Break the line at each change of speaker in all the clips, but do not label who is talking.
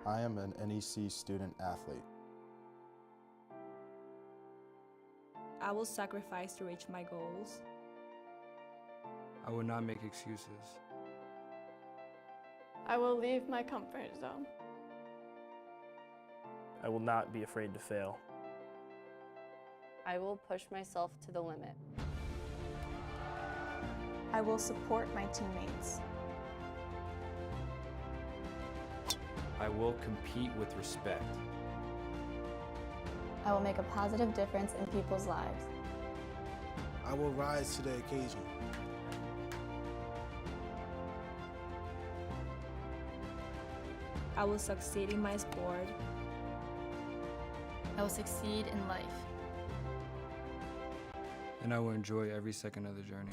I am an NEC student athlete.
I will sacrifice to reach my goals.
I will not make excuses.
I will leave my comfort zone.
I will not be afraid to fail.
I will push myself to the limit.
I will support my teammates.
I will compete with respect.
I will make a positive difference in people's lives.
I will rise to the occasion.
I will succeed in my sport.
I will succeed in life.
And I will enjoy every second of the journey.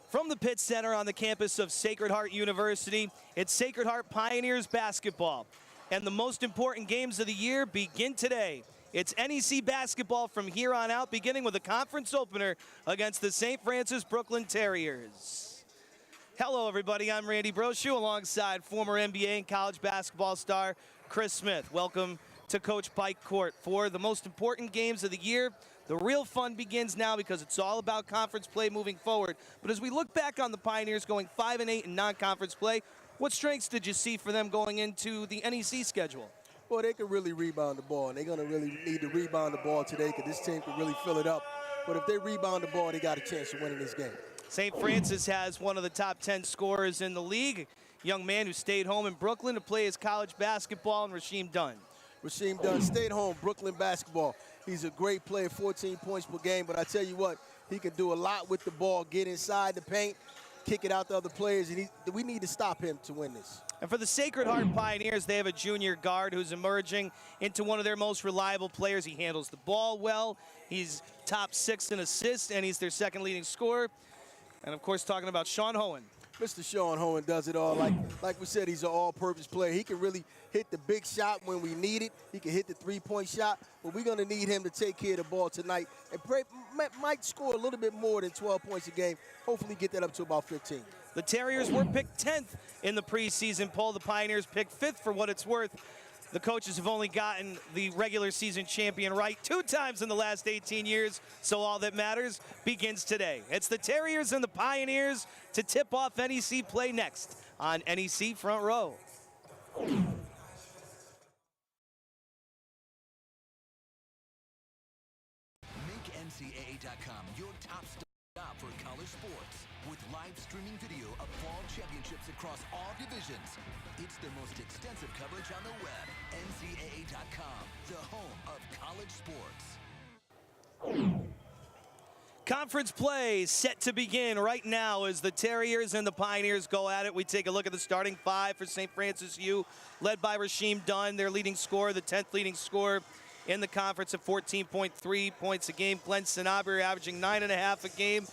From the Pitt Center on the campus of Sacred Heart University, it's Sacred Heart Pioneers basketball. And the most important games of the year begin today. It's NEC basketball from here on out, beginning with a conference opener against the St. Francis Brooklyn Terriers. Hello, everybody. I'm Randy Brochu alongside former NBA and college basketball star Chris Smith. Welcome to Coach Pike Court for the most important games of the year. The real fun begins now because it's all about conference play moving forward. But as we look back on the Pioneers going 5-8 in non-conference play, what strengths did you see for them going into the NEC schedule?
Well, they can really rebound the ball, and they're going to really need to rebound the ball today because this team can really fill it up. But if they rebound the ball, they got a chance of winning this game.
St. Francis has one of the top 10 scorers in the league, a young man who stayed home in Brooklyn to play his college basketball, and Rasheem Dunn.
Rasheem Dunn stayed home, Brooklyn basketball. He's a great player, 14 points per game, but I tell you what, he can do a lot with the ball, get inside the paint, kick it out to other players, and we need to stop him to win this.
And for the Sacred Heart Pioneers, they have a junior guard who's emerging into one of their most reliable players. He handles the ball well. He's top 6 in assists, and he's their second leading scorer. And, of course, talking about Sean Hohen.
Mr. Sean Hohen does it all. Like we said, he's an all-purpose player. He can really hit the big shot when we need it. He can hit the three-point shot, but we're going to need him to take care of the ball tonight and might score a little bit more than 12 points a game. Hopefully get that up to about 15.
The Terriers were picked 10th in the preseason poll. The Pioneers picked 5th for what it's worth. The coaches have only gotten the regular season champion right 2 times in the last 18 years, so all that matters begins today. It's the Terriers and the Pioneers to tip off NEC play next on NEC Front Row.
Make NCAA.com your top stop for college sports. With live streaming video of fall championships across all divisions. It's the most extensive coverage on the web. NCAA.com, the home of college sports.
Conference play set to begin right now as the Terriers and the Pioneers go at it. We take a look at the starting 5 for St. Francis U, led by Rasheem Dunn, their leading scorer, the 10th leading scorer in the conference at 14.3 points a game. Glenn Sanabria averaging 9.5 a game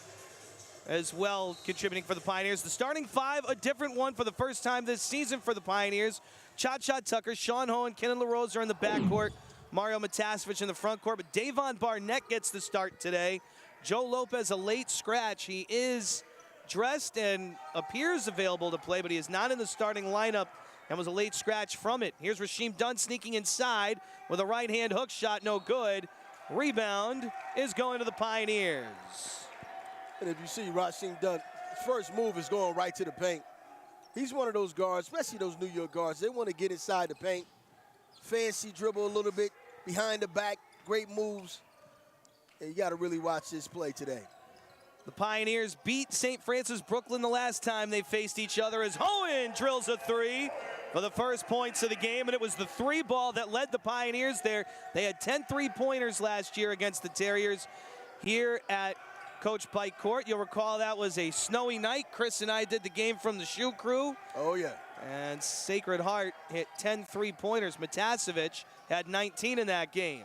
as well, contributing for the Pioneers. The starting 5, a different one for the first time this season for the Pioneers. Cha-Cha Tucker, Sean Hohen, Kenan LaRose are in the backcourt. Mario Matasevich in the front court, but Davon Barnett gets the start today. Joe Lopez, a late scratch. He is dressed and appears available to play, but he is not in the starting lineup and was a late scratch from it. Here's Rasheem Dunn sneaking inside with a right-hand hook shot, no good. Rebound is going to the Pioneers.
And if you see Rasheem Dunn, first move is going right to the paint. He's one of those guards, especially those New York guards. They want to get inside the paint. Fancy dribble a little bit, behind the back, great moves. And you got to really watch this play today.
The Pioneers beat St. Francis Brooklyn the last time they faced each other as Hohen drills a 3 for the first points of the game, and it was the 3 ball that led the Pioneers there. They had 10 3-pointers last year against the Terriers here at Coach Pike Court. You'll recall that was a snowy night. Chris and I did the game from the SHU crew.
Oh, yeah.
And Sacred Heart hit 10 3-pointers. Matasevich had 19 in that game.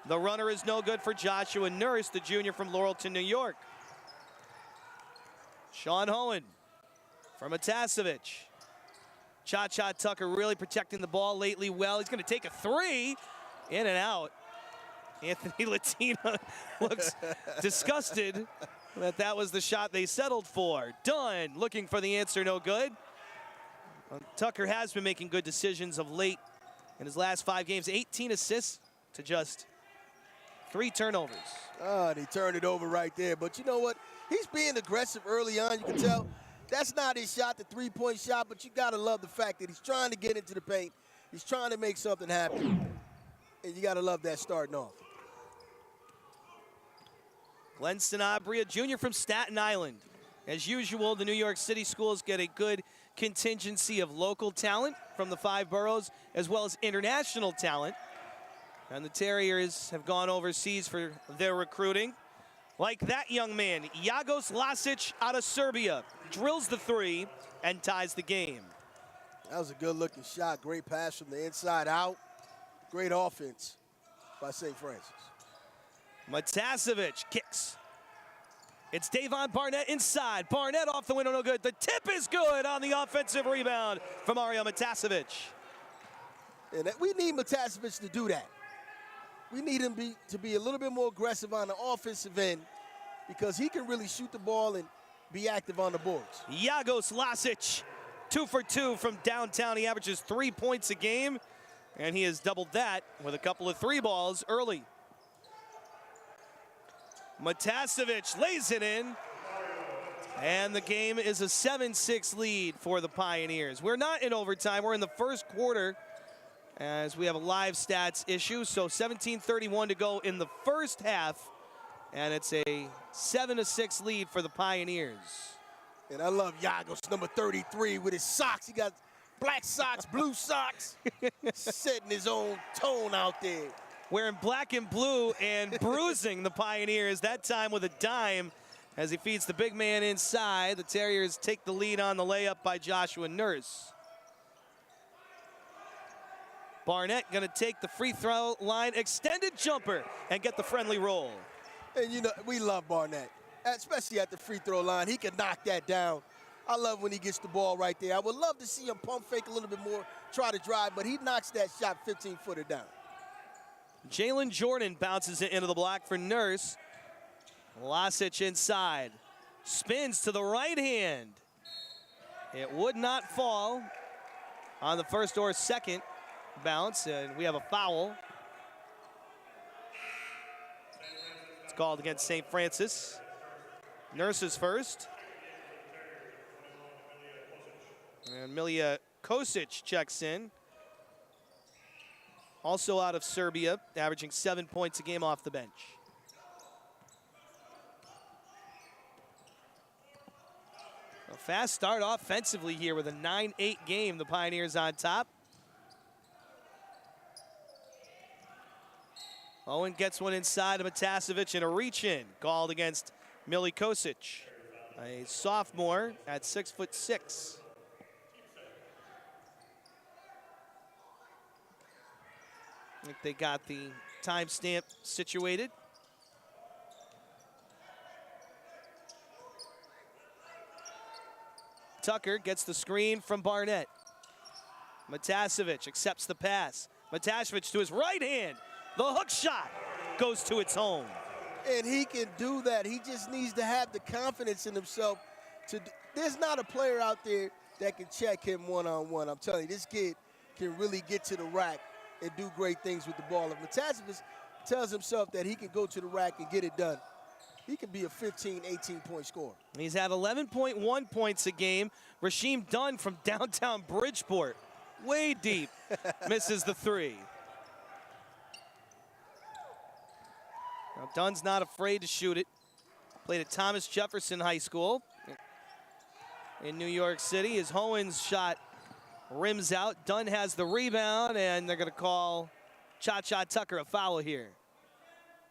The runner is no good for Joshua Nurse, the junior from Laurelton, New York. Sean Hohen for Matasevich. Cha-Cha Tucker really protecting the ball lately well. He's going to take a 3, in and out. Anthony Latina looks disgusted that was the shot they settled for. Dunn looking for the answer, no good. Tucker has been making good decisions of late in his last 5 games. 18 assists to just 3 turnovers.
Oh, and he turned it over right there. But you know what? He's being aggressive early on. You can tell that's not his shot, the three-point shot, but you got to love the fact that he's trying to get into the paint. He's trying to make something happen. And you got to love that starting off.
Glenn Sanabria Jr. from Staten Island. As usual, the New York City schools get a good contingency of local talent from the 5 boroughs, as well as international talent. And the Terriers have gone overseas for their recruiting. Like that young man, Jagos Lasic out of Serbia, drills the 3 and ties the game.
That was a good-looking shot. Great pass from the inside out. Great offense by St. Francis.
Matasevic kicks. It's Davon Barnett inside. Barnett off the window, no good. The tip is good on the offensive rebound from Mario Matasevic.
And we need Matasevic to do that. We need him to be a little bit more aggressive on the offensive end because he can really shoot the ball and be active on the boards.
Jagos Lasic, 2 for 2 from downtown. He averages 3 points a game, and he has doubled that with a couple of 3 balls early. Matasevic lays it in, and the game is a 7-6 lead for the Pioneers. We're not in overtime. We're in the first quarter as we have a live stats issue. So 17:31 to go in the first half, and it's a 7-6 lead for the Pioneers.
And I love Jagos, number 33, with his socks. He got black socks, blue socks, setting his own tone out there.
Wearing black and blue and bruising the Pioneers, that time with a dime as he feeds the big man inside. The Terriers take the lead on the layup by Joshua Nurse. Barnett gonna take the free throw line, extended jumper, and get the friendly roll.
And you know, we love Barnett, especially at the free throw line. He can knock that down. I love when he gets the ball right there. I would love to see him pump fake a little bit more, try to drive, but he knocks that shot 15-footer down.
Jalen Jordan bounces it into the block for Nurse. Lasic inside. Spins to the right hand. It would not fall on the first or second bounce, and we have a foul. It's called against St. Francis. Nurse's first. And Milija Kosic checks in. Also out of Serbia, averaging 7 points a game off the bench. A fast start offensively here with a 9-8 game. The Pioneers on top. Owen gets one inside of Matasevic and a reach-in called against Milija Kosic, a sophomore at 6'6". I think they got the timestamp situated. Tucker gets the screen from Barnett. Matasevic accepts the pass. Matasevic to his right hand. The hook shot goes to its home.
And he can do that. He just needs to have the confidence in himself. There's not a player out there that can check him one-on-one. I'm telling you, this kid can really get to the rack and do great things with the ball. If Matasevic tells himself that he can go to the rack and get it done, he can be a 15, 18-point scorer.
He's had 11.1 points a game. Rasheem Dunn from downtown Bridgeport, way deep, misses the 3. Now Dunn's not afraid to shoot it. Played at Thomas Jefferson High School in New York City. As Hohen's shot rims out, Dunn has the rebound, and they're going to call Cha-Cha Tucker a foul here.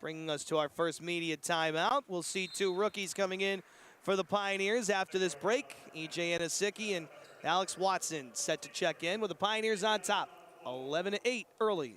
Bringing us to our first media timeout. We'll see 2 rookies coming in for the Pioneers after this break. E.J. Anisicki and Alex Watson set to check in with the Pioneers on top. 11-8 early.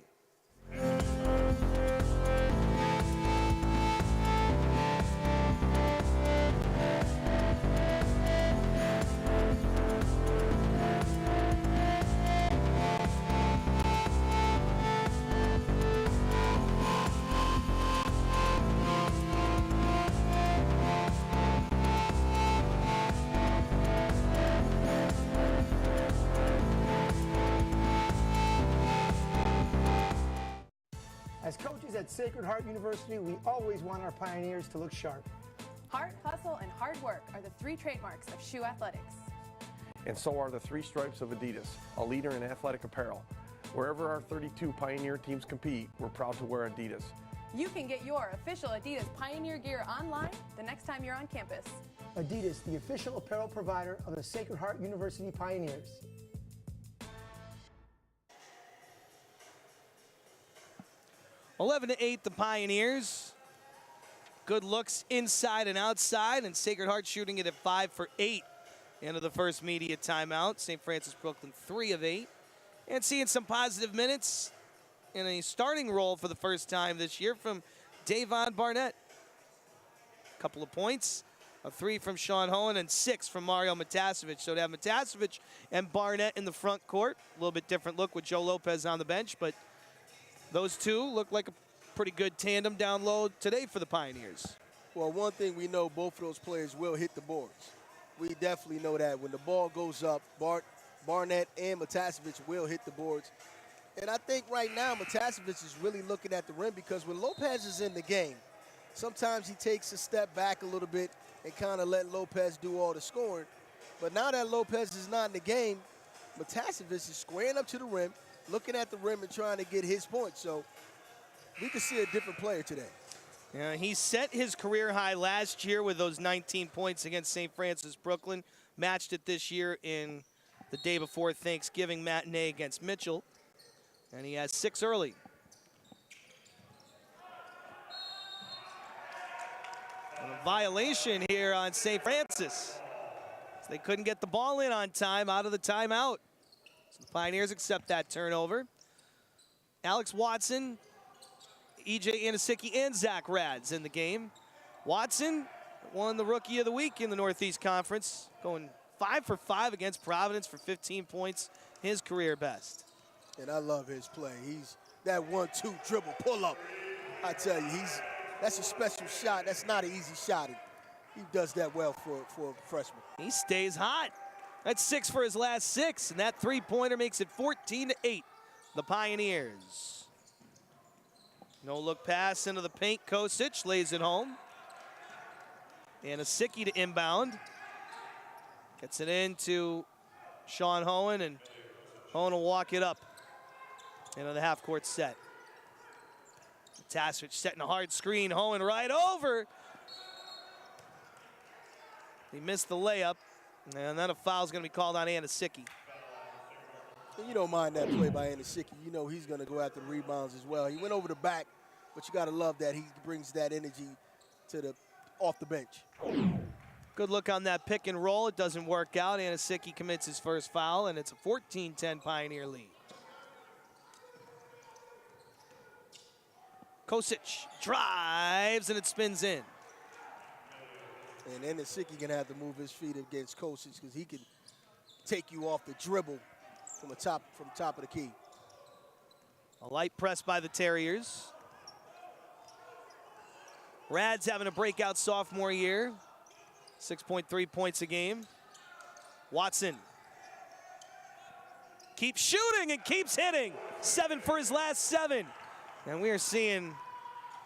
at Sacred Heart University, we always want our Pioneers to look sharp.
Heart, hustle, and hard work are the 3 trademarks of SHU Athletics.
And so are the 3 stripes of Adidas, a leader in athletic apparel. Wherever our 32 Pioneer teams compete, we're proud to wear Adidas.
You can get your official Adidas Pioneer gear online the next time you're on campus.
Adidas, the official apparel provider of the Sacred Heart University Pioneers.
11-8, the Pioneers. Good looks inside and outside, and Sacred Heart shooting it at 5 for 8 into the first media timeout. St. Francis Brooklyn 3 of 8. And seeing some positive minutes in a starting role for the first time this year from Davon Barnett. A couple of points, a 3 from Sean Hohen, and 6 from Mario Matasevich. So to have Matasevich and Barnett in the front court, a little bit different look with Joe Lopez on the bench, but those two look like a pretty good tandem down low today for the Pioneers.
Well, one thing we know, both of those players will hit the boards. We definitely know that. When the ball goes up, Barnett and Matasevich will hit the boards. And I think right now Matasevich is really looking at the rim because when Lopez is in the game, sometimes he takes a step back a little bit and kind of let Lopez do all the scoring. But now that Lopez is not in the game, Matasevich is squaring up to the rim, looking at the rim and trying to get his point. So we can see a different player today.
Yeah, he set his career high last year with those 19 points against St. Francis Brooklyn. Matched it this year in the day before Thanksgiving matinee against Mitchell. And he has 6 early. And a violation here on St. Francis. They couldn't get the ball in on time out of the timeout. So the Pioneers accept that turnover. Alex Watson, E.J. Anasicki, and Zach Rads in the game. Watson won the Rookie of the Week in the Northeast Conference, going 5 for 5 against Providence for 15 points, his career best.
And I love his play. He's that 1-2 dribble pull-up. I tell you, that's a special shot. That's not an easy shot. He does that well for a freshman.
He stays hot. That's 6 for his last 6, and that three-pointer makes it 14-8. The Pioneers. No-look pass into the paint. Kosic lays it home. Anasicki to inbound. Gets it into Sean Hohen, and Hohen will walk it up into the half-court set. Matasevich setting a hard screen. Hohen right over. He missed the layup, and then a foul's going to be called on Anasicki.
And you don't mind that play by Anasicki. You know he's going to go after the rebounds as well. He went over the back, but you got to love that he brings that energy to off the bench.
Good look on that pick and roll. It doesn't work out. Anasicki commits his first foul, and it's a 14-10 Pioneer lead. Kosic drives, and it spins in.
And Anasicki can have to move his feet against Kosic because he can take you off the dribble from top of the key.
A light press by the Terriers. Rad's having a breakout sophomore year. 6.3 points a game. Watson keeps shooting and keeps hitting. 7 for his last 7. And we are seeing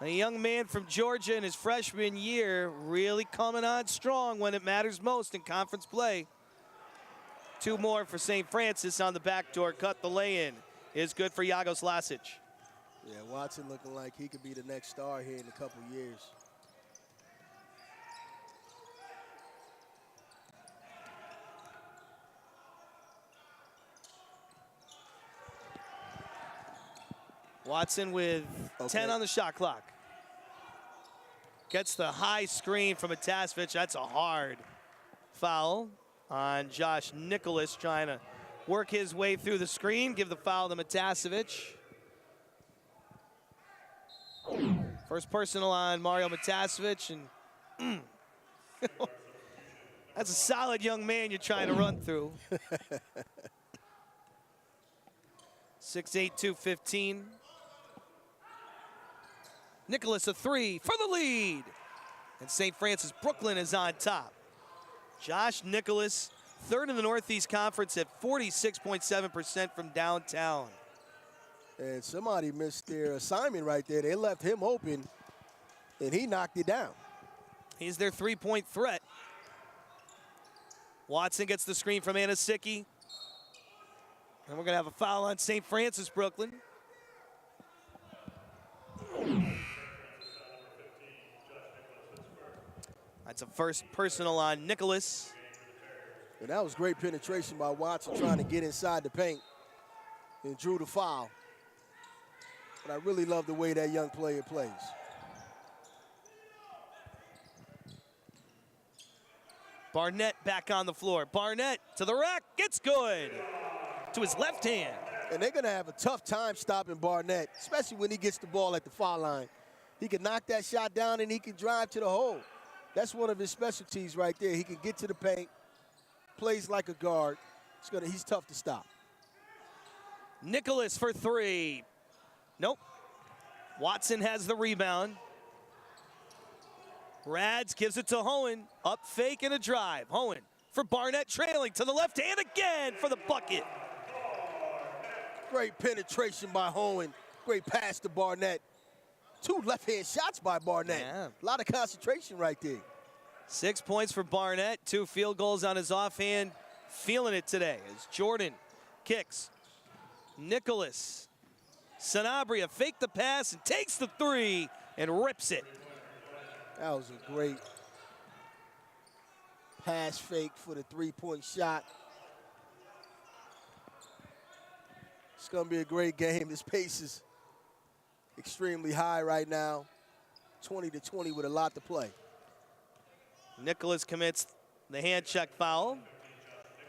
a young man from Georgia in his freshman year really coming on strong when it matters most in conference play. 2 more for St. Francis on the backdoor cut. The lay-in is good for Yagos Lasic.
Yeah, Watson looking like he could be the next star here in a couple years.
Watson with 10 on the shot clock. Gets the high screen from Matasevich. That's a hard foul on Josh Nicholas, trying to work his way through the screen. Give the foul to Matasevich. First personal on Mario Matasevich, and that's a solid young man you're trying to run through. 6'8", 215. Nicholas a 3 for the lead. And St. Francis Brooklyn is on top. Josh Nicholas, 3rd in the Northeast Conference at 46.7% from downtown.
And somebody missed their assignment right there. They left him open, and he knocked it down.
He's their three-point threat. Watson gets the screen from Anasicki. And we're going to have a foul on St. Francis, Brooklyn. That's a first personal on Nicholas.
And that was great penetration by Watson trying to get inside the paint and drew the foul. But I really love the way that young player plays.
Barnett back on the floor. Barnett to the rack, gets good. To his left hand.
And they're gonna have a tough time stopping Barnett, especially when he gets the ball at the foul line. He can knock that shot down and he can drive to the hole. That's one of his specialties right there. He can get to the paint, plays like a guard. He's tough to stop.
Nicholas for three. Nope. Watson has the rebound. Rads gives it to Hohen. Up fake and a drive. Hohen for Barnett, trailing to the left hand again for the bucket.
Great penetration by Hohen. Great pass to Barnett. 2 left-hand shots by Barnett.
Yeah.
A lot of concentration right there.
6 points for Barnett. 2 field goals on his offhand. Feeling it today as Jordan kicks. Nicholas. Sanabria faked the pass and takes the three and rips it.
That was a great pass fake for the three-point shot. It's going to be a great game. This pace is extremely high right now. 20-20 with a lot to play.
Nicholas commits the hand check foul,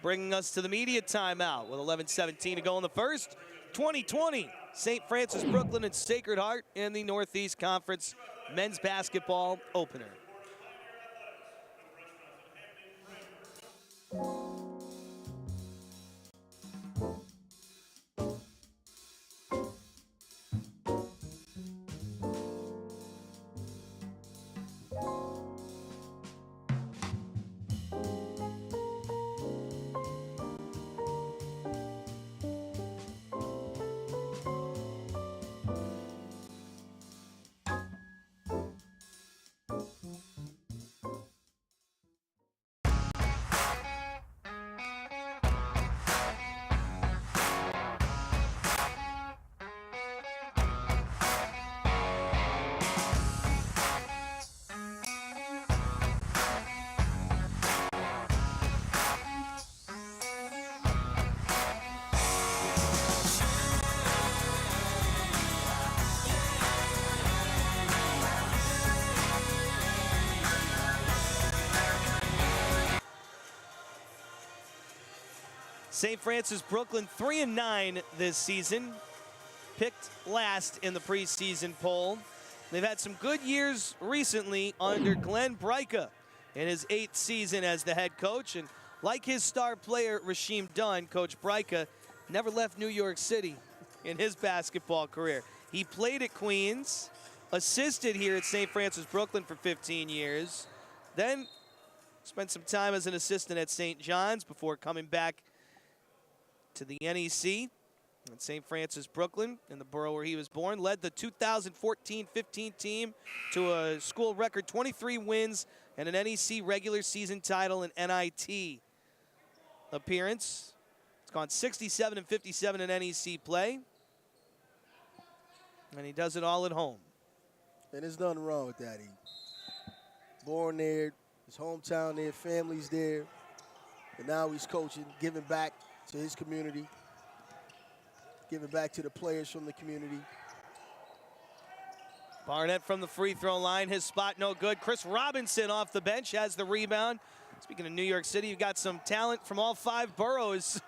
bringing us to the media timeout with 11:17 to go in the first. 2020, St. Francis, Brooklyn, and Sacred Heart in the Northeast Conference men's basketball opener. St. Francis, Brooklyn, 3-9 this season. Picked last in the preseason poll. They've had some good years recently under Glenn Bryka in his 8th season as the head coach. And like his star player, Rasheem Dunn, Coach Bryka never left New York City in his basketball career. He played at Queens, assisted here at St. Francis, Brooklyn for 15 years, then spent some time as an assistant at St. John's before coming back to the NEC at St. Francis, Brooklyn, in the borough where he was born. Led the 2014-15 team to a school record 23 wins and an NEC regular season title and NIT appearance. It's gone 67-57 in NEC play. And he does it all at home.
And there's nothing wrong with that. He born there, his hometown there, family's there. And now he's coaching, giving back to his community, giving back to the players from the community.
Barnett from the free throw line, his spot no good. Chris Robinson off the bench has the rebound. Speaking of New York City, you've got some talent from all 5 boroughs.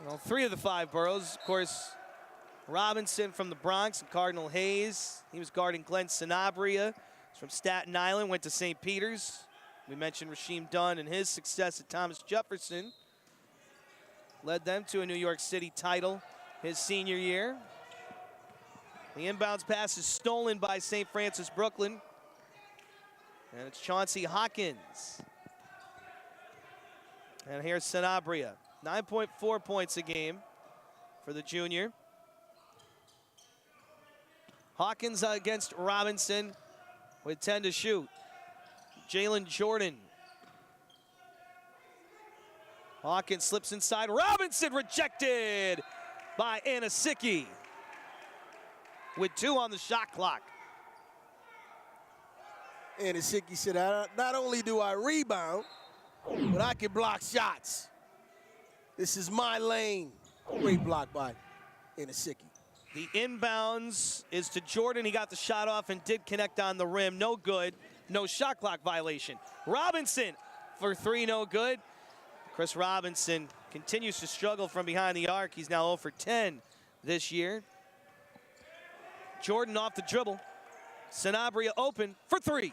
Well, 3 of the 5 boroughs. Of course, Robinson from the Bronx and Cardinal Hayes. He was guarding Glenn Sanabria. He's from Staten Island, went to St. Peter's. We mentioned Rasheem Dunn and his success at Thomas Jefferson. Led them to a New York City title his senior year. The inbounds pass is stolen by St. Francis, Brooklyn. And it's Chauncey Hawkins. And here's Sanabria. 9.4 points a game for the junior. Hawkins against Robinson with 10 to shoot. Jalen Jordan. Hawkins slips inside. Robinson rejected by Anasicki with 2 on the shot clock.
Anasicki said, not only do I rebound, but I can block shots. This is my lane. Great block by Anasicki.
The inbounds is to Jordan. He got the shot off and did connect on the rim. No good. No shot clock violation. Robinson for 3, no good. Chris Robinson continues to struggle from behind the arc. He's now 0 for 10 this year. Jordan off the dribble. Sanabria open for 3.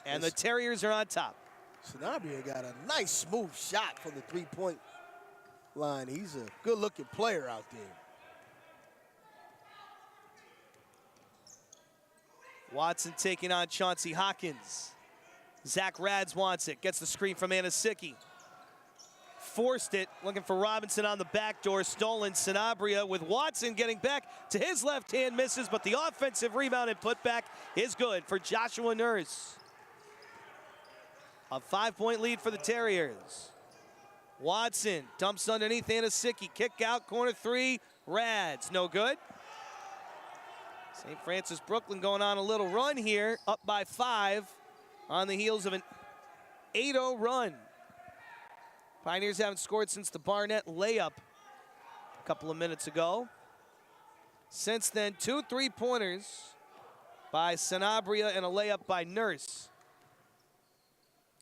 And the Terriers are on top.
Sanabria got a nice smooth shot from the 3-point line. He's a good-looking player out there.
Watson taking on Chauncey Hawkins. Zach Rads wants it. Gets the screen from Anasicki. Forced it, looking for Robinson on the back door. Stolen. Sanabria with Watson getting back to his left hand, misses, but the offensive rebound and putback is good for Joshua Nurse. A 5-point lead for the Terriers. Watson dumps underneath Anasicki. Kick out, corner 3. Rads, no good. St. Francis Brooklyn going on a little run here, up by 5 on the heels of an 8-0 run. Pioneers haven't scored since the Barnett layup a couple of minutes ago. Since then, 2 3-pointers by Sanabria and a layup by Nurse.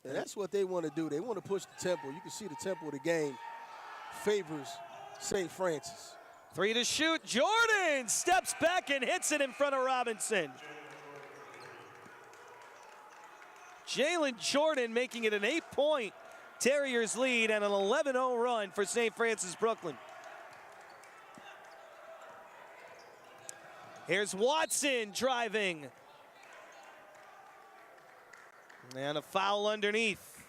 And that's what they want to do. They want to push the tempo. You can see the tempo of the game favors St. Francis.
3 to shoot. Jordan steps back and hits it in front of Robinson. Jalen Jordan making it an 8-point Terriers lead and an 11-0 run for St. Francis Brooklyn. Here's Watson driving. And a foul underneath.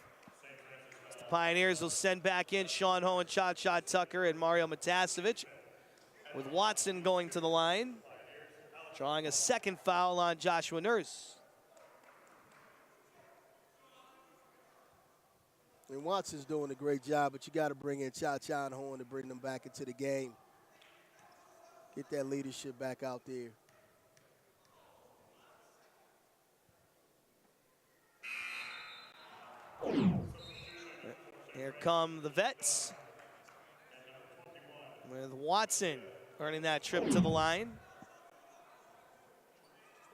The Pioneers will send back in Sean Ho and Cha-Cha Tucker and Mario Matasevich, with Watson going to the line, drawing a second foul on Joshua Nurse.
And Watson's doing a great job, but you got to bring in Cha-Cha and Horn to bring them back into the game. Get that leadership back out there.
Here come the Vets with Watson earning that trip to the line.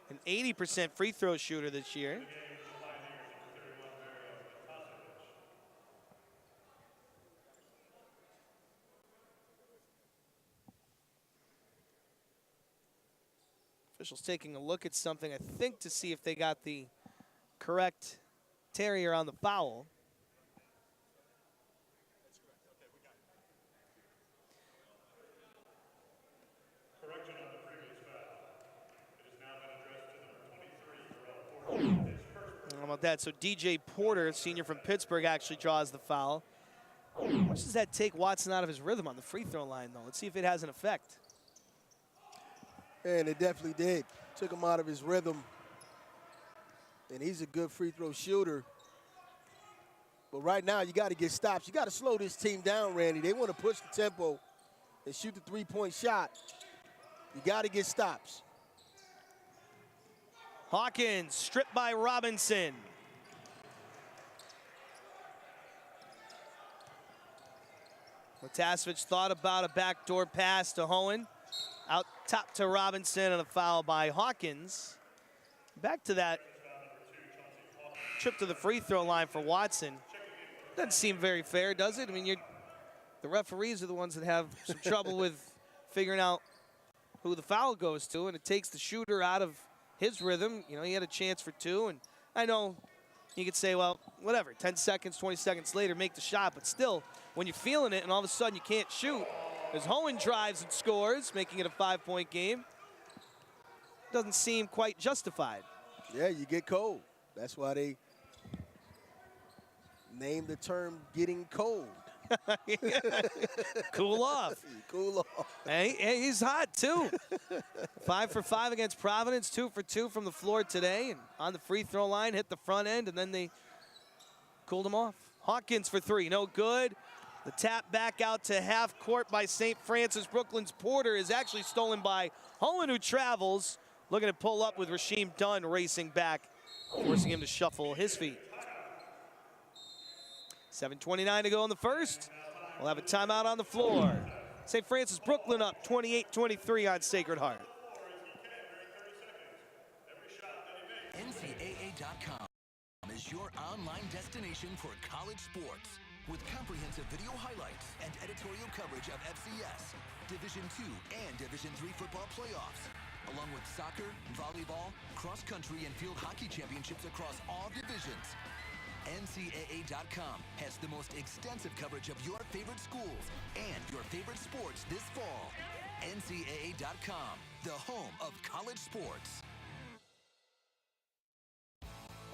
An 80% free throw shooter this year. Officials taking a look at something, I think, to see if they got the correct Terrier on the foul. How about that? So DJ Porter, senior from Pittsburgh, actually draws the foul. How much does that take Watson out of his rhythm on the free throw line, though? Let's see if it has an effect.
And it definitely did. Took him out of his rhythm. And he's a good free throw shooter. But right now, you got to get stops. You got to slow this team down, Randy. They want to push the tempo and shoot the 3-point shot. You got to get stops.
Hawkins stripped by Robinson. Matasevich thought about a backdoor pass to Hohen. Out top to Robinson and a foul by Hawkins. Back to that trip to the free throw line for Watson. Doesn't seem very fair, does it? I mean, the referees are the ones that have some trouble with figuring out who the foul goes to, and it takes the shooter out of his rhythm. You know, he had a chance for 2, and I know you could say, well, whatever, 10 seconds, 20 seconds later, make the shot, but still, when you're feeling it and all of a sudden you can't shoot, as Hohen drives and scores, making it a 5-point game, doesn't seem quite justified.
Yeah, you get cold. That's why they named the term getting cold.
Cool off.
Cool off.
Hey, he's hot, too. 5 for 5 against Providence, 2 for 2 from the floor today. And on the free throw line, hit the front end, and then they cooled him off. Hawkins for 3, no good. The tap back out to half court by St. Francis. Brooklyn's Porter is actually stolen by Hohen, who travels. Looking to pull up with Rasheem Dunn racing back, forcing him to shuffle his feet. 7:29 to go in the first. We'll have a timeout on the floor. St. Francis Brooklyn up 28-23 on Sacred Heart.
NCAA.com is your online destination for college sports with comprehensive video highlights and editorial coverage of FCS, Division II and Division III football playoffs, along with soccer, volleyball, cross country, and field hockey championships across all divisions. NCAA.com has the most extensive coverage of your favorite schools and your favorite sports this fall. NCAA.com, the home of college sports.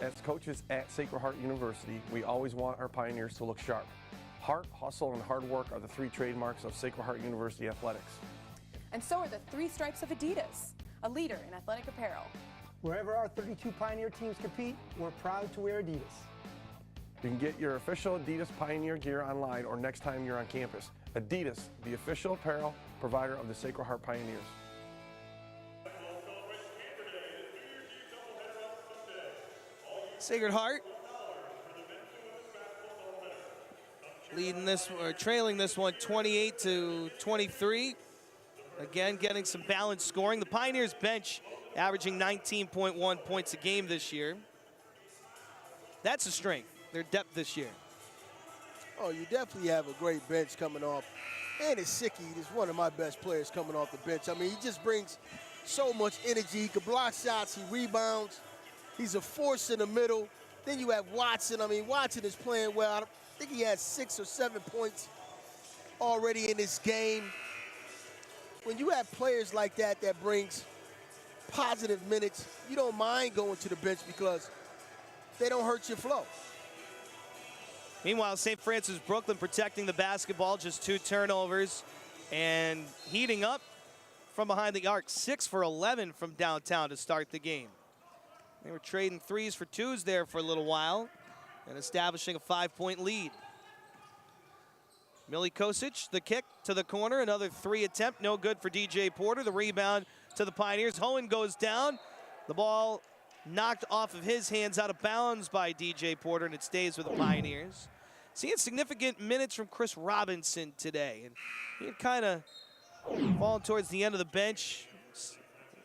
As coaches at Sacred Heart University, we always want our Pioneers to look sharp. Heart, hustle, and hard work are the 3 trademarks of Sacred Heart University athletics.
And so are the 3 stripes of Adidas, a leader in athletic apparel.
Wherever our 32 Pioneer teams compete, we're proud to wear Adidas.
You can get your official Adidas Pioneer gear online or next time you're on campus. Adidas, the official apparel provider of the Sacred Heart Pioneers.
Sacred Heart leading this, or trailing this one 28-23. Again, getting some balanced scoring. The Pioneers bench averaging 19.1 points a game this year. That's a strength, their depth this year.
Oh, you definitely have a great bench coming off. And Sicky is one of my best players coming off the bench. I mean, he just brings so much energy. He can block shots, he rebounds. He's a force in the middle. Then you have Watson. I mean, Watson is playing well. I think he has 6 or 7 points already in this game. When you have players like that that brings positive minutes, you don't mind going to the bench because they don't hurt your flow.
Meanwhile, St. Francis Brooklyn protecting the basketball, just 2 turnovers and heating up from behind the arc. 6 for 11 from downtown to start the game. They were trading 3s for 2s there for a little while and establishing a 5-point lead. Millie Kosic, the kick to the corner, another 3 attempt, no good for DJ Porter. The rebound to the Pioneers. Hohen goes down. The ball knocked off of his hands, out of bounds by DJ Porter, and it stays with the Pioneers. Seeing significant minutes from Chris Robinson today, and he had kind of fallen towards the end of the bench.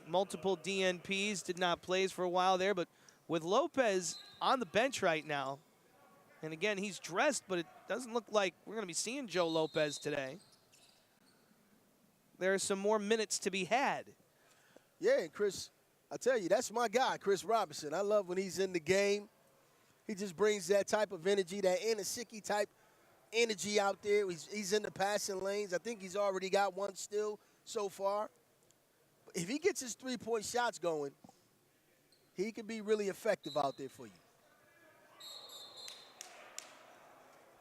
Multiple DNPs, did not play for a while there, but with Lopez on the bench right now, and again, he's dressed, but it doesn't look like we're going to be seeing Joe Lopez today. There are some more minutes to be had.
Yeah, and Chris, I tell you, that's my guy, Chris Robinson. I love when he's in the game. He just brings that type of energy, that Sicky type energy out there. He's in the passing lanes. I think he's already got 1 still so far. If he gets his 3-point shots going, he can be really effective out there for you.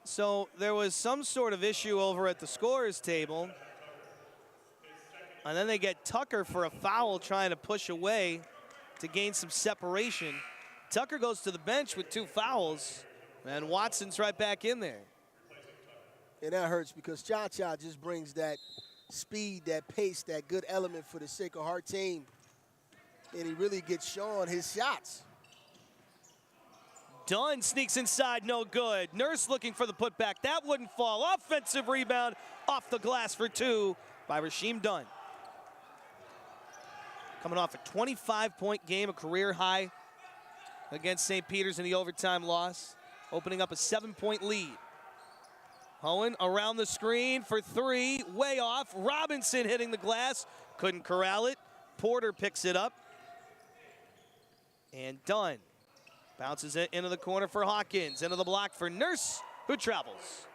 So there was some sort of issue over at the scorer's table. And then they get Tucker for a foul, trying to push away to gain some separation. Tucker goes to the bench with 2 fouls, and Watson's right back in there.
And that hurts because Cha-Cha just brings that speed, that pace, that good element for the Sacred Heart team. And he really gets shown his shots.
Dunn sneaks inside, no good. Nurse looking for the putback. That wouldn't fall. Offensive rebound off the glass for 2 by Rasheem Dunn. Coming off a 25-point game, a career high against St. Peter's in the overtime loss, opening up a 7-point lead. Hohen around the screen for 3, way off. Robinson hitting the glass, couldn't corral it. Porter picks it up. And Dunn bounces it into the corner for Hawkins, into the block for Nurse, who travels.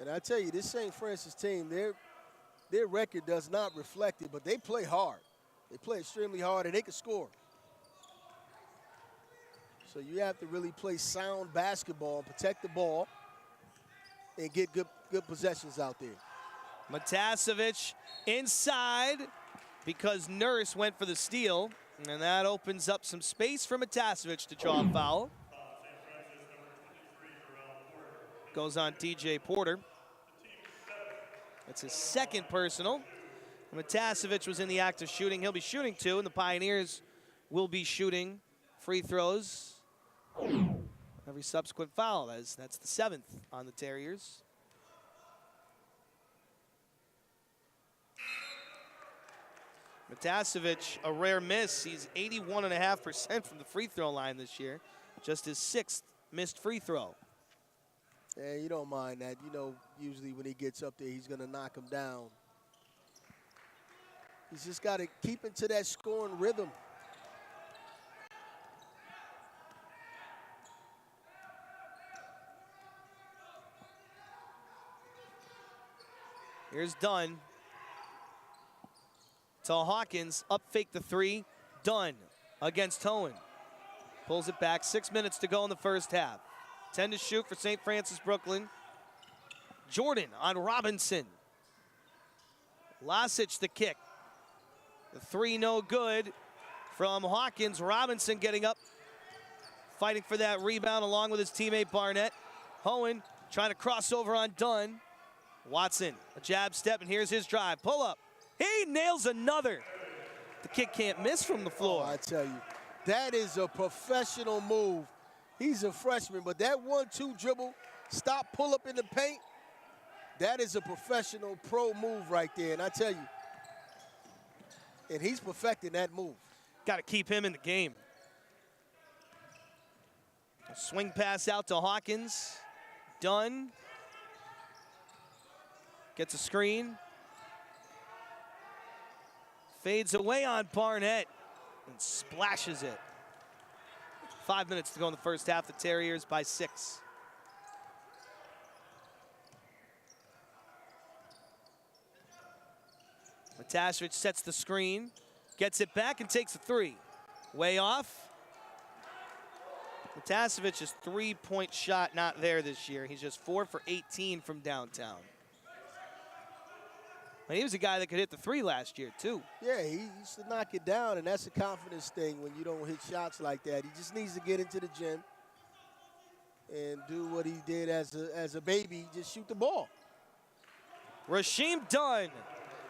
And I tell you, this St. Francis team, their record does not reflect it, but they play hard. They play extremely hard, and they can score. So you have to really play sound basketball, protect the ball, and get good possessions out there.
Matasevic inside because Nurse went for the steal, and that opens up some space for Matasevic to draw a foul. Goes on DJ Porter. That's his second personal. Matasevic was in the act of shooting. He'll be shooting 2, and the Pioneers will be shooting free throws every subsequent foul. That's the 7th on the Terriers. Matasevic, a rare miss. He's 81.5% from the free throw line this year. Just his 6th missed free throw.
Yeah, you don't mind that. You know, usually when he gets up there, he's going to knock him down. He's just got to keep into that scoring rhythm.
Here's Dunn. To Hawkins, up fake the 3. Dunn against Hohen. Pulls it back, 6 minutes to go in the first half. 10 to shoot for St. Francis Brooklyn. Jordan on Robinson. Lasic the kick. The 3 no good from Hawkins. Robinson getting up, fighting for that rebound along with his teammate Barnett. Hohen trying to cross over on Dunn. Watson, a jab step, and here's his drive. Pull up. He nails another. The kick can't miss from the floor.
Oh, I tell you, that is a professional move. He's a freshman, but that 1-2 dribble, stop, pull up in the paint, that is a professional pro move right there. And I tell you, and he's perfecting that move.
Got to keep him in the game. A swing pass out to Hawkins. Dunn gets a screen. Fades away on Barnett and splashes it. 5 minutes to go in the first half. The Terriers by 6. Matasevic sets the screen, gets it back and takes a 3. Way off. Matasevic's 3-point shot not there this year. He's just 4 for 18 from downtown. And he was a guy that could hit the 3 last year, too.
Yeah, he used to knock it down, and that's a confidence thing when you don't hit shots like that. He just needs to get into the gym and do what he did as a baby, just shoot the ball.
Rasheem Dunn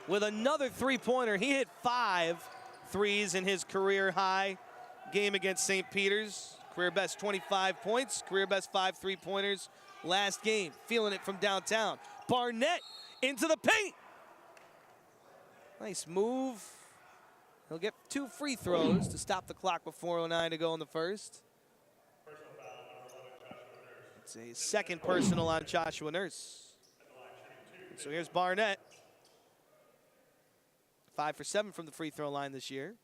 with another 3-pointer. He hit 5 threes in his career high game against St. Peter's. Career best 25 points, career best 5 3-pointers last game. Feeling it from downtown. Barnett into the paint. Nice move. He'll get 2 free throws to stop the clock with 4:09 to go in the first. It's a second personal on Joshua Nurse. So here's Barnett. 5 for 7 from the free throw line this year.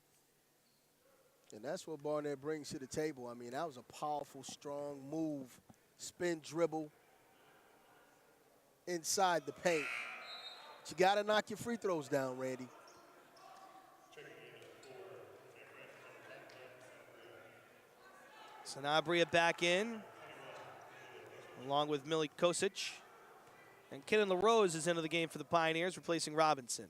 And that's what Barnett brings to the table. I mean, that was a powerful, strong move. Spin dribble inside the paint. But you got to knock your free throws down, Randy.
Sanabria back in, along with Millie Kosic. And Kidden LaRose is into the game for the Pioneers, replacing Robinson.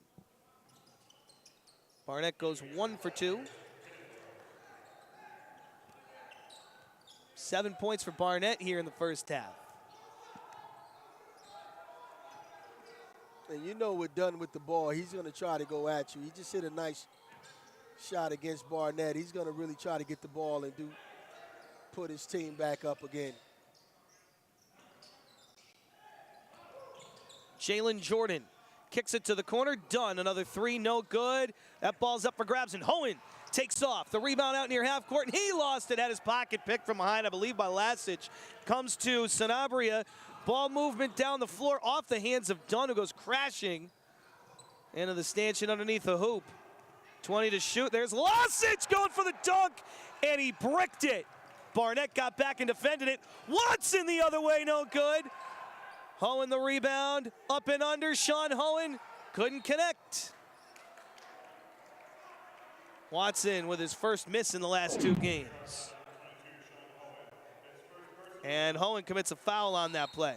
Barnett goes 1 for 2. 7 points for Barnett here in the first half.
And you know we're done with the ball. He's going to try to go at you. He just hit a nice shot against Barnett. He's going to really try to get the ball and put his team back up again.
Jalen Jordan kicks it to the corner. Dunn, another 3, no good. That ball's up for grabs, and Hohen takes off. The rebound out near half court, and he lost it. Had his pocket picked from behind, I believe, by Lasic. Comes to Sanabria. Ball movement down the floor off the hands of Dunn, who goes crashing into the stanchion underneath the hoop. 20 to shoot. There's Lasic going for the dunk, and he bricked it. Barnett got back and defended it. Watson the other way, no good. Hohen the rebound, up and under. Sean Hohen couldn't connect. Watson with his first miss in the last 2 games. And Hohen commits a foul on that play.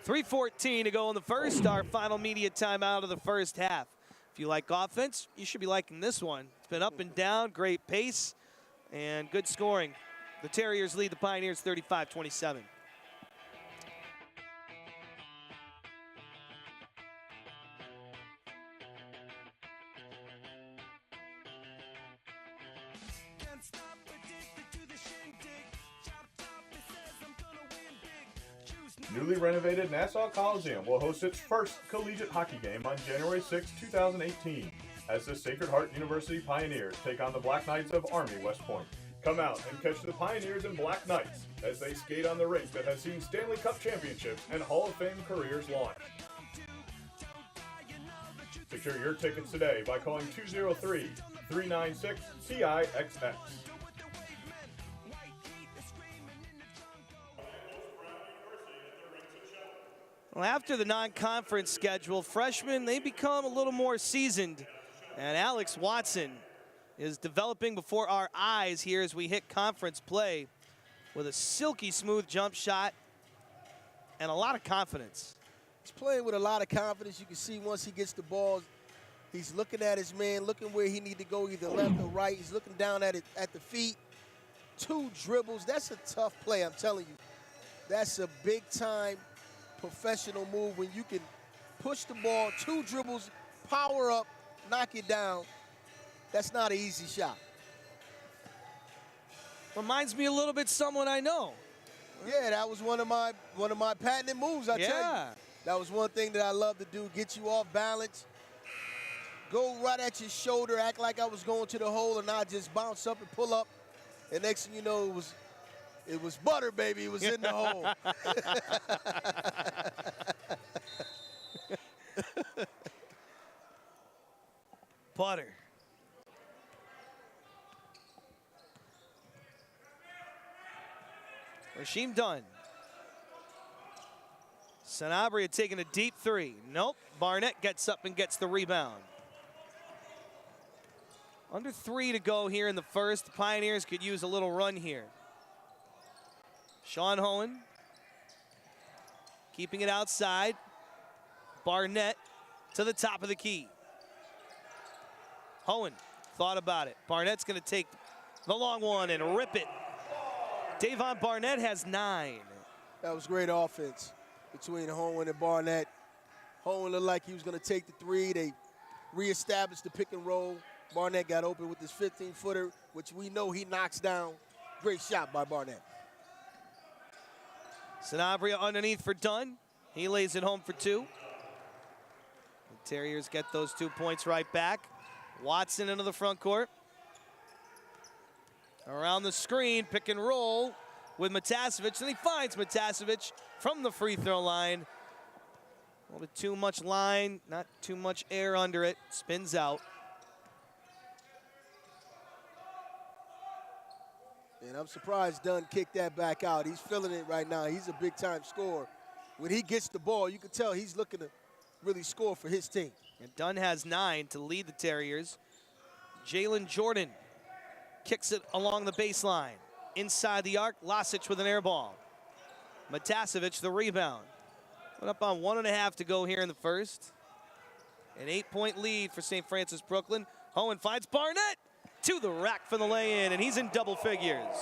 3:14 to go in the first, our final media timeout of the first half. If you like offense, you should be liking this one. It's been up and down, great pace, and good scoring. The Terriers lead the Pioneers 35-27.
Newly renovated Nassau Coliseum will host its first collegiate hockey game on January 6, 2018, as the Sacred Heart University Pioneers take on the Black Knights of Army West Point. Come out and catch the Pioneers and Black Knights as they skate on the rink that has seen Stanley Cup championships and Hall of Fame careers launch. Secure your tickets today by calling 203-396-TIXX.
Well, after the non-conference schedule, freshmen, they become a little more seasoned. And Alex Watson is developing before our eyes here as we hit conference play with a silky smooth jump shot and a lot of confidence.
He's playing with a lot of confidence. You can see once he gets the ball, he's looking at his man, looking where he need to go, either left or right. He's looking down at it at the feet. 2 dribbles. That's a tough play, I'm telling you. That's a big-time professional move when you can push the ball, 2 dribbles, power up, knock it down. That's not an easy shot.
Reminds me a little bit someone I know.
Yeah, that was one of my patented moves, I tell you. That was one thing that I love to do, get you off balance, go right at your shoulder, act like I was going to the hole, and I just bounce up and pull up. And next thing you know, it was butter, baby. It was in the hole.
Butter. Rasheem Dunn. Sanabria taking a deep 3. Nope. Barnett gets up and gets the rebound. Under 3 to go here in the first. The Pioneers could use a little run here. Sean Hohen keeping it outside. Barnett to the top of the key. Hohen thought about it. Barnett's going to take the long one and rip it. Davon Barnett has 9.
That was great offense between Hohen and Barnett. Hohen looked like he was going to take the 3. They reestablished the pick and roll. Barnett got open with his 15-footer, which we know he knocks down. Great shot by Barnett.
Sanabria underneath for Dunn. He lays it home for 2. The Terriers get those 2 points right back. Watson into the front court. Around the screen, pick and roll with Matasevic, and he finds Matasevic from the free throw line. A little bit too much line, not too much air under it. Spins out.
And I'm surprised Dunn kicked that back out. He's feeling it right now. He's a big-time scorer. When he gets the ball, you can tell he's looking to really score for his team.
And Dunn has 9 to lead the Terriers. Jalen Jordan kicks it along the baseline. Inside the arc, Lasic with an air ball. Matasevic the rebound. Went up on 1.5 to go here in the first. An 8-point lead for St. Francis Brooklyn. Hohen finds Barnett to the rack for the lay-in, and he's in double figures.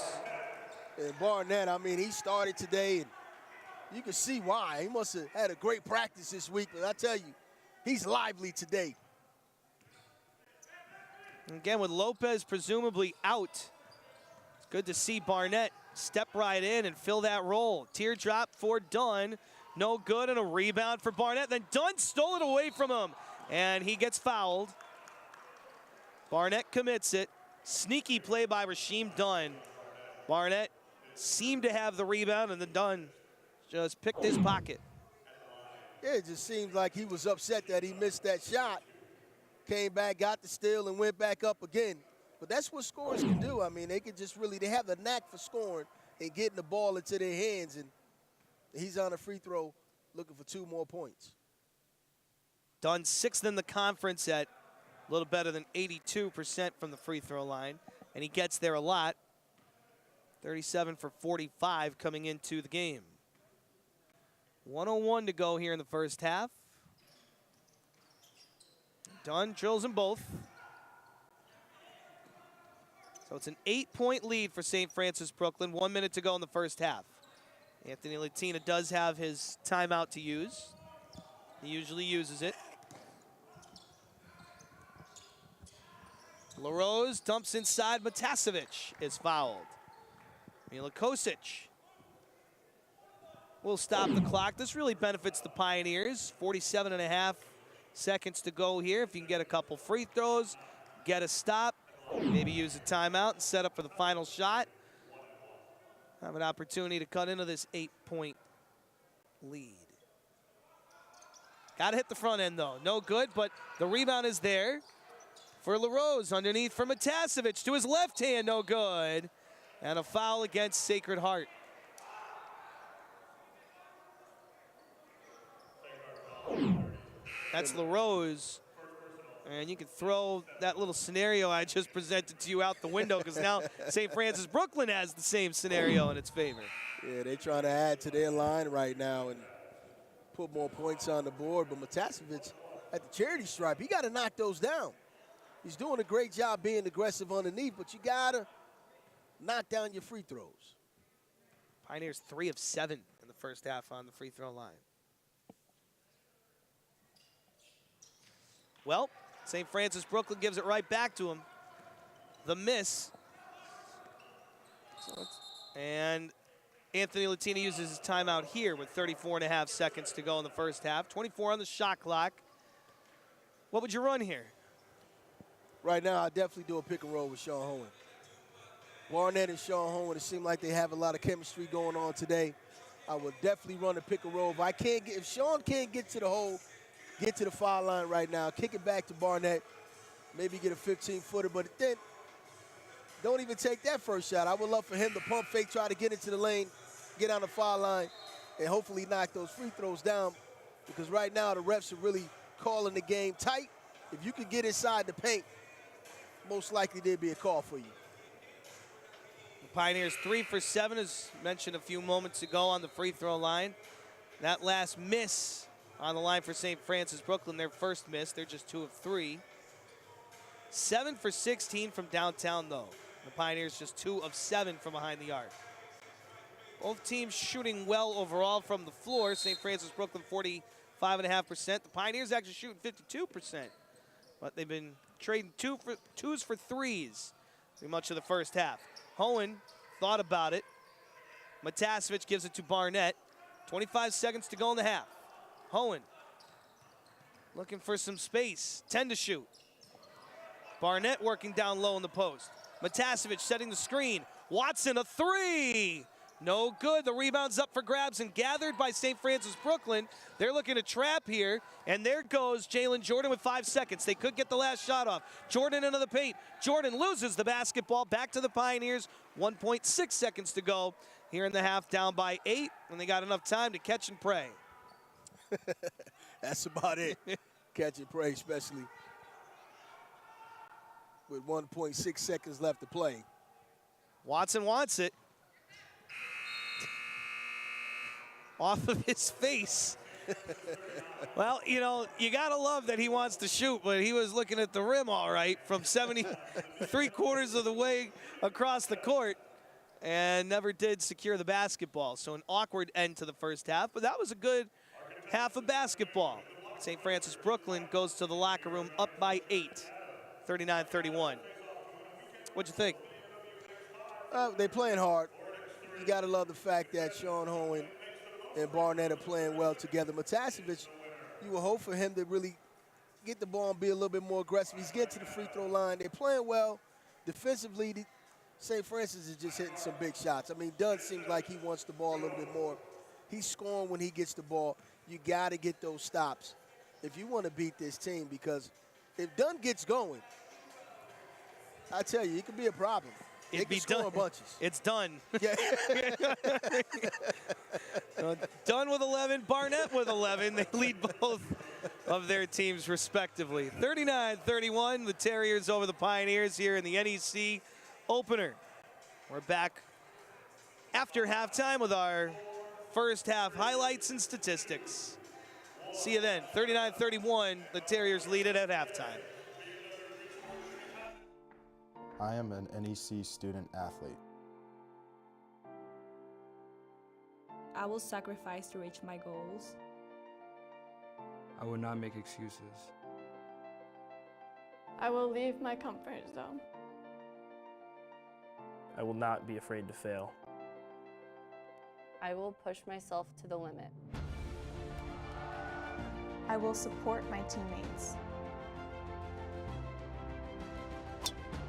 And Barnett, I mean, he started today, and you can see why. He must have had a great practice this week, but I tell you, he's lively today.
Again, with Lopez presumably out, it's good to see Barnett step right in and fill that role. Teardrop for Dunn, no good, and a rebound for Barnett. Then Dunn stole it away from him, and he gets fouled. Barnett commits it. Sneaky play by Rasheem Dunn. Barnett seemed to have the rebound, and then Dunn just picked his pocket.
Yeah, it just seems like he was upset that he missed that shot. Came back, got the steal, and went back up again. But that's what scorers can do. I mean, they can just really, they have the knack for scoring and getting the ball into their hands. And he's on a free throw looking for 2 more points.
Dunn 6th in the conference at a little better than 82% from the free throw line. And he gets there a lot. 37 for 45 coming into the game. 1:01 to go here in the first half. Dunn drills them both. So it's an 8-point lead for St. Francis Brooklyn. 1 minute to go in the first half. Anthony Latina does have his timeout to use. He usually uses it. LaRose dumps inside. Matasevic is fouled. Mila Kosic will stop the clock. This really benefits the Pioneers. 47.5 seconds to go here. If you can get a couple free throws, get a stop, maybe use a timeout and set up for the final shot. Have an opportunity to cut into this 8-point lead. Got to hit the front end, though. No good, but the rebound is there for LaRose. Underneath for Matasevic to his left hand, no good. And a foul against Sacred Heart. That's LaRose. And you can throw that little scenario I just presented to you out the window because now St. Francis Brooklyn has the same scenario in its favor.
Yeah, they're trying to add to their line right now and put more points on the board. But Matasevic at the charity stripe, he got to knock those down. He's doing a great job being aggressive underneath, but you got to knock down your free throws.
Pioneers 3 of 7 in the first half on the free throw line. Well, St. Francis Brooklyn gives it right back to him. The miss. And Anthony Latina uses his timeout here with 34.5 seconds to go in the first half. 24 on the shot clock. What would you run here?
Right now, I definitely do a pick and roll with Sean Hohen. Barnett and Sean Hohen, it seems like they have a lot of chemistry going on today. I would definitely run a pick and roll. If Sean can't get to the hole, get to the foul line right now, kick it back to Barnett, maybe get a 15-footer, but then don't even take that first shot. I would love for him to pump fake, try to get into the lane, get on the foul line, and hopefully knock those free throws down because right now the refs are really calling the game tight. If you could get inside the paint, most likely there'd be a call for you.
The Pioneers 3 for 7, as mentioned a few moments ago on the free throw line. That last miss on the line for St. Francis Brooklyn, their first miss. They're just 2 of 3. 7 for 16 from downtown, though. The Pioneers just 2 of 7 from behind the arc. Both teams shooting well overall from the floor. St. Francis Brooklyn 45.5%. The Pioneers actually shooting 52%. But they've been trading twos for threes pretty much of the first half. Hohen thought about it. Matasevic gives it to Barnett. 25 seconds to go in the half. Hohen looking for some space. 10 to shoot. Barnett working down low in the post. Matasevic setting the screen. Watson, a 3. No good. The rebound's up for grabs and gathered by St. Francis Brooklyn. They're looking to trap here. And there goes Jalen Jordan with 5 seconds. They could get the last shot off. Jordan into the paint. Jordan loses the basketball. Back to the Pioneers. 1.6 seconds to go here in the half, down by 8. And they got enough time to catch and pray.
That's about it. Catch and pray, especially with 1.6 seconds left to play.
Watson wants it. Off of his face. Well, you know, you got to love that he wants to shoot, but he was looking at the rim all right from 3/4 of the way across the court and never did secure the basketball. So an awkward end to the first half, but that was a good half of basketball. St. Francis Brooklyn goes to the locker room up by 8, 39-31. What'd you think?
They're playing hard. You got to love the fact that Sean Hohen and Barnett are playing well together. Matasevic, you would hope for him to really get the ball and be a little bit more aggressive. He's getting to the free throw line. They're playing well. Defensively, St. Francis is just hitting some big shots. I mean, Dunn seems like he wants the ball a little bit more. He's scoring when he gets the ball. You got to get those stops if you want to beat this team, because if Dunn gets going, I tell you, it could be a problem.
It'd be done.
Bunches.
It's done.
Yeah.
Dunn with 11, Barnett with 11. They lead both of their teams respectively. 39-31, the Terriers over the Pioneers here in the NEC opener. We're back after halftime with our first half highlights and statistics. See you then. 39-31, the Terriers lead it at halftime.
I am an NEC student athlete.
I will sacrifice to reach my goals.
I will not make excuses.
I will leave my comfort zone.
I will not be afraid to fail.
I will push myself to the limit.
I will support my teammates.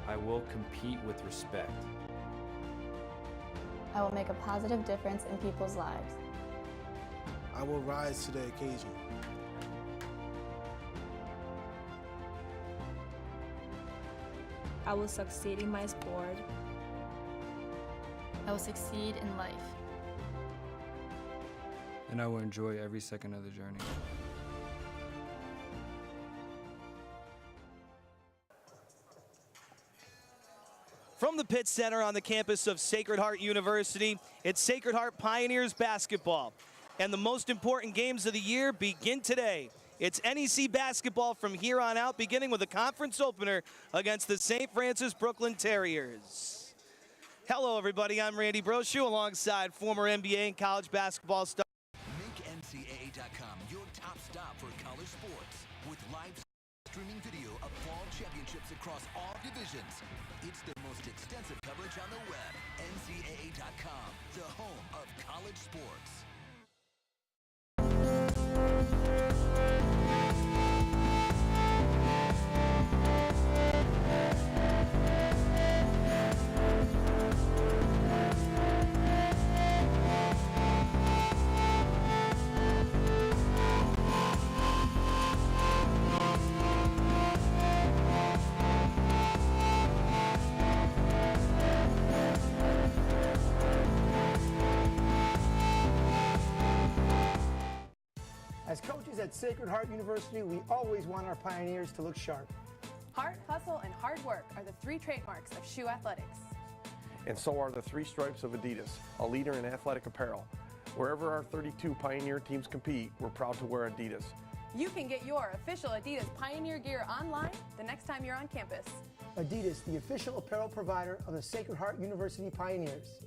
I will compete with respect.
I will make a positive difference in people's lives.
I will rise to the occasion.
I will succeed in my sport.
I will succeed in life.
And I will enjoy every second of the journey.
From the Pitt Center on the campus of Sacred Heart University, it's Sacred Heart Pioneers basketball. And the most important games of the year begin today. It's NEC basketball from here on out, beginning with a conference opener against the St. Francis Brooklyn Terriers. Hello, everybody. I'm Randy Brochu alongside former NBA and college basketball star.
Make NCAA.com your top stop for college sports with live streaming video of fall championships across all divisions. It's the most extensive coverage on the web. NCAA.com, the home of college sports.
As coaches at Sacred Heart University, we always want our Pioneers to look sharp.
Heart, hustle, and hard work are the three trademarks of SHU athletics.
And so are the three stripes of Adidas, a leader in athletic apparel. Wherever our 32 Pioneer teams compete, we're proud to wear Adidas.
You can get your official Adidas Pioneer gear online the next time you're on campus.
Adidas, the official apparel provider of the Sacred Heart University Pioneers.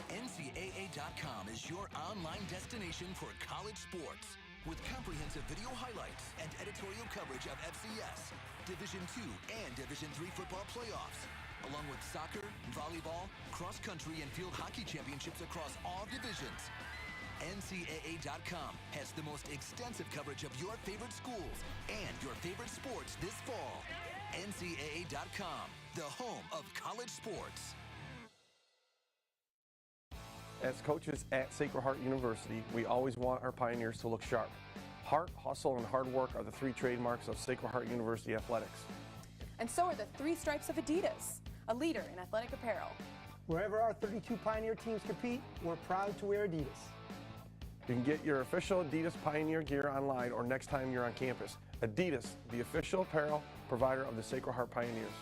NCAA.com is your online destination for college sports with comprehensive video highlights and editorial coverage of FCS, Division II and Division III football playoffs, along with soccer, volleyball, cross-country, and field hockey championships across all divisions. NCAA.com has the most extensive coverage of your favorite schools and your favorite sports this fall. NCAA.com, the home of college sports.
As coaches at Sacred Heart University, we always want our Pioneers to look sharp. Heart, hustle, and hard work are the three trademarks of Sacred Heart University athletics.
And so are the three stripes of Adidas, a leader in athletic apparel.
Wherever our 32 Pioneer teams compete, we're proud to wear Adidas.
You can get your official Adidas Pioneer gear online or next time you're on campus. Adidas, the official apparel provider of the Sacred Heart Pioneers.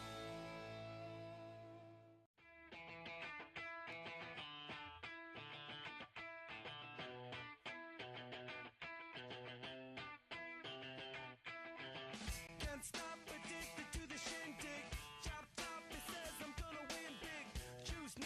Can't stop, addicted to the shindig. Chop, chop, it says I'm gonna win.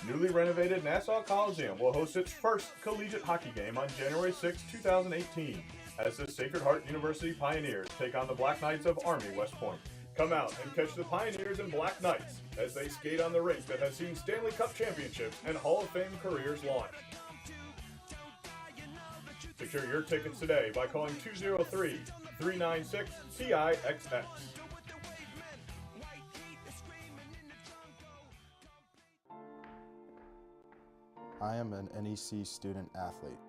Newly renovated Nassau Coliseum will host its first collegiate hockey game on January 6, 2018, as the Sacred Heart University Pioneers take on the Black Knights of Army West Point. Come out and catch the Pioneers and Black Knights as they skate on the rink that has seen Stanley Cup championships and Hall of Fame careers launch. Secure your tickets today by calling 203-396-TIXX.
I am an NEC student athlete.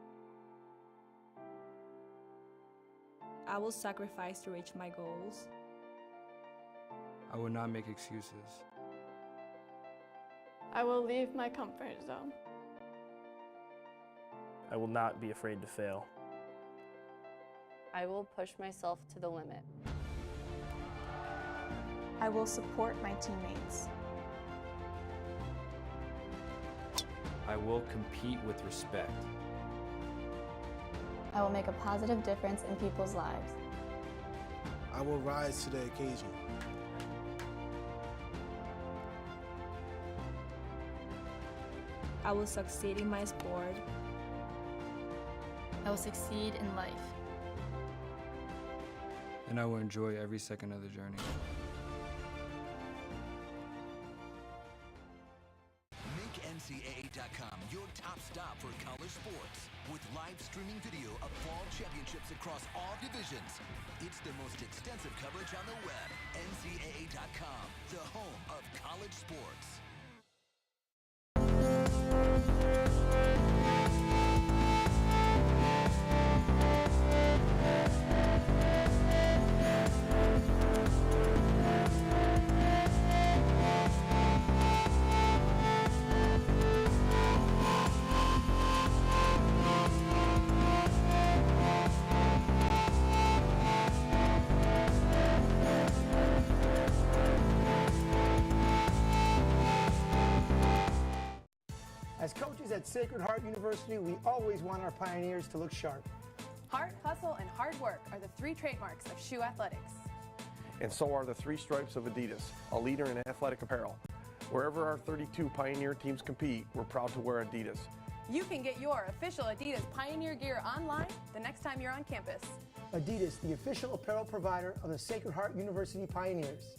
I will sacrifice to reach my goals.
I will not make excuses.
I will leave my comfort zone.
I will not be afraid to fail.
I will push myself to the limit.
I will support my teammates.
I will compete with respect.
I will make a positive difference in people's lives.
I will rise to the occasion.
I will succeed in my sport.
I will succeed in life.
And I will enjoy every second of the journey.
Make NCAA.com your top stop for college sports. With live streaming video of fall championships across all divisions. It's the most extensive coverage on the web. NCAA.com, the home of college sports.
As coaches at Sacred Heart University, we always want our Pioneers to look sharp.
Heart, hustle, and hard work are the three trademarks of SHU athletics.
And so are the three stripes of Adidas, a leader in athletic apparel. Wherever our 32 Pioneer teams compete, we're proud to wear Adidas.
You can get your official Adidas Pioneer gear online the next time you're on campus.
Adidas, the official apparel provider of the Sacred Heart University Pioneers.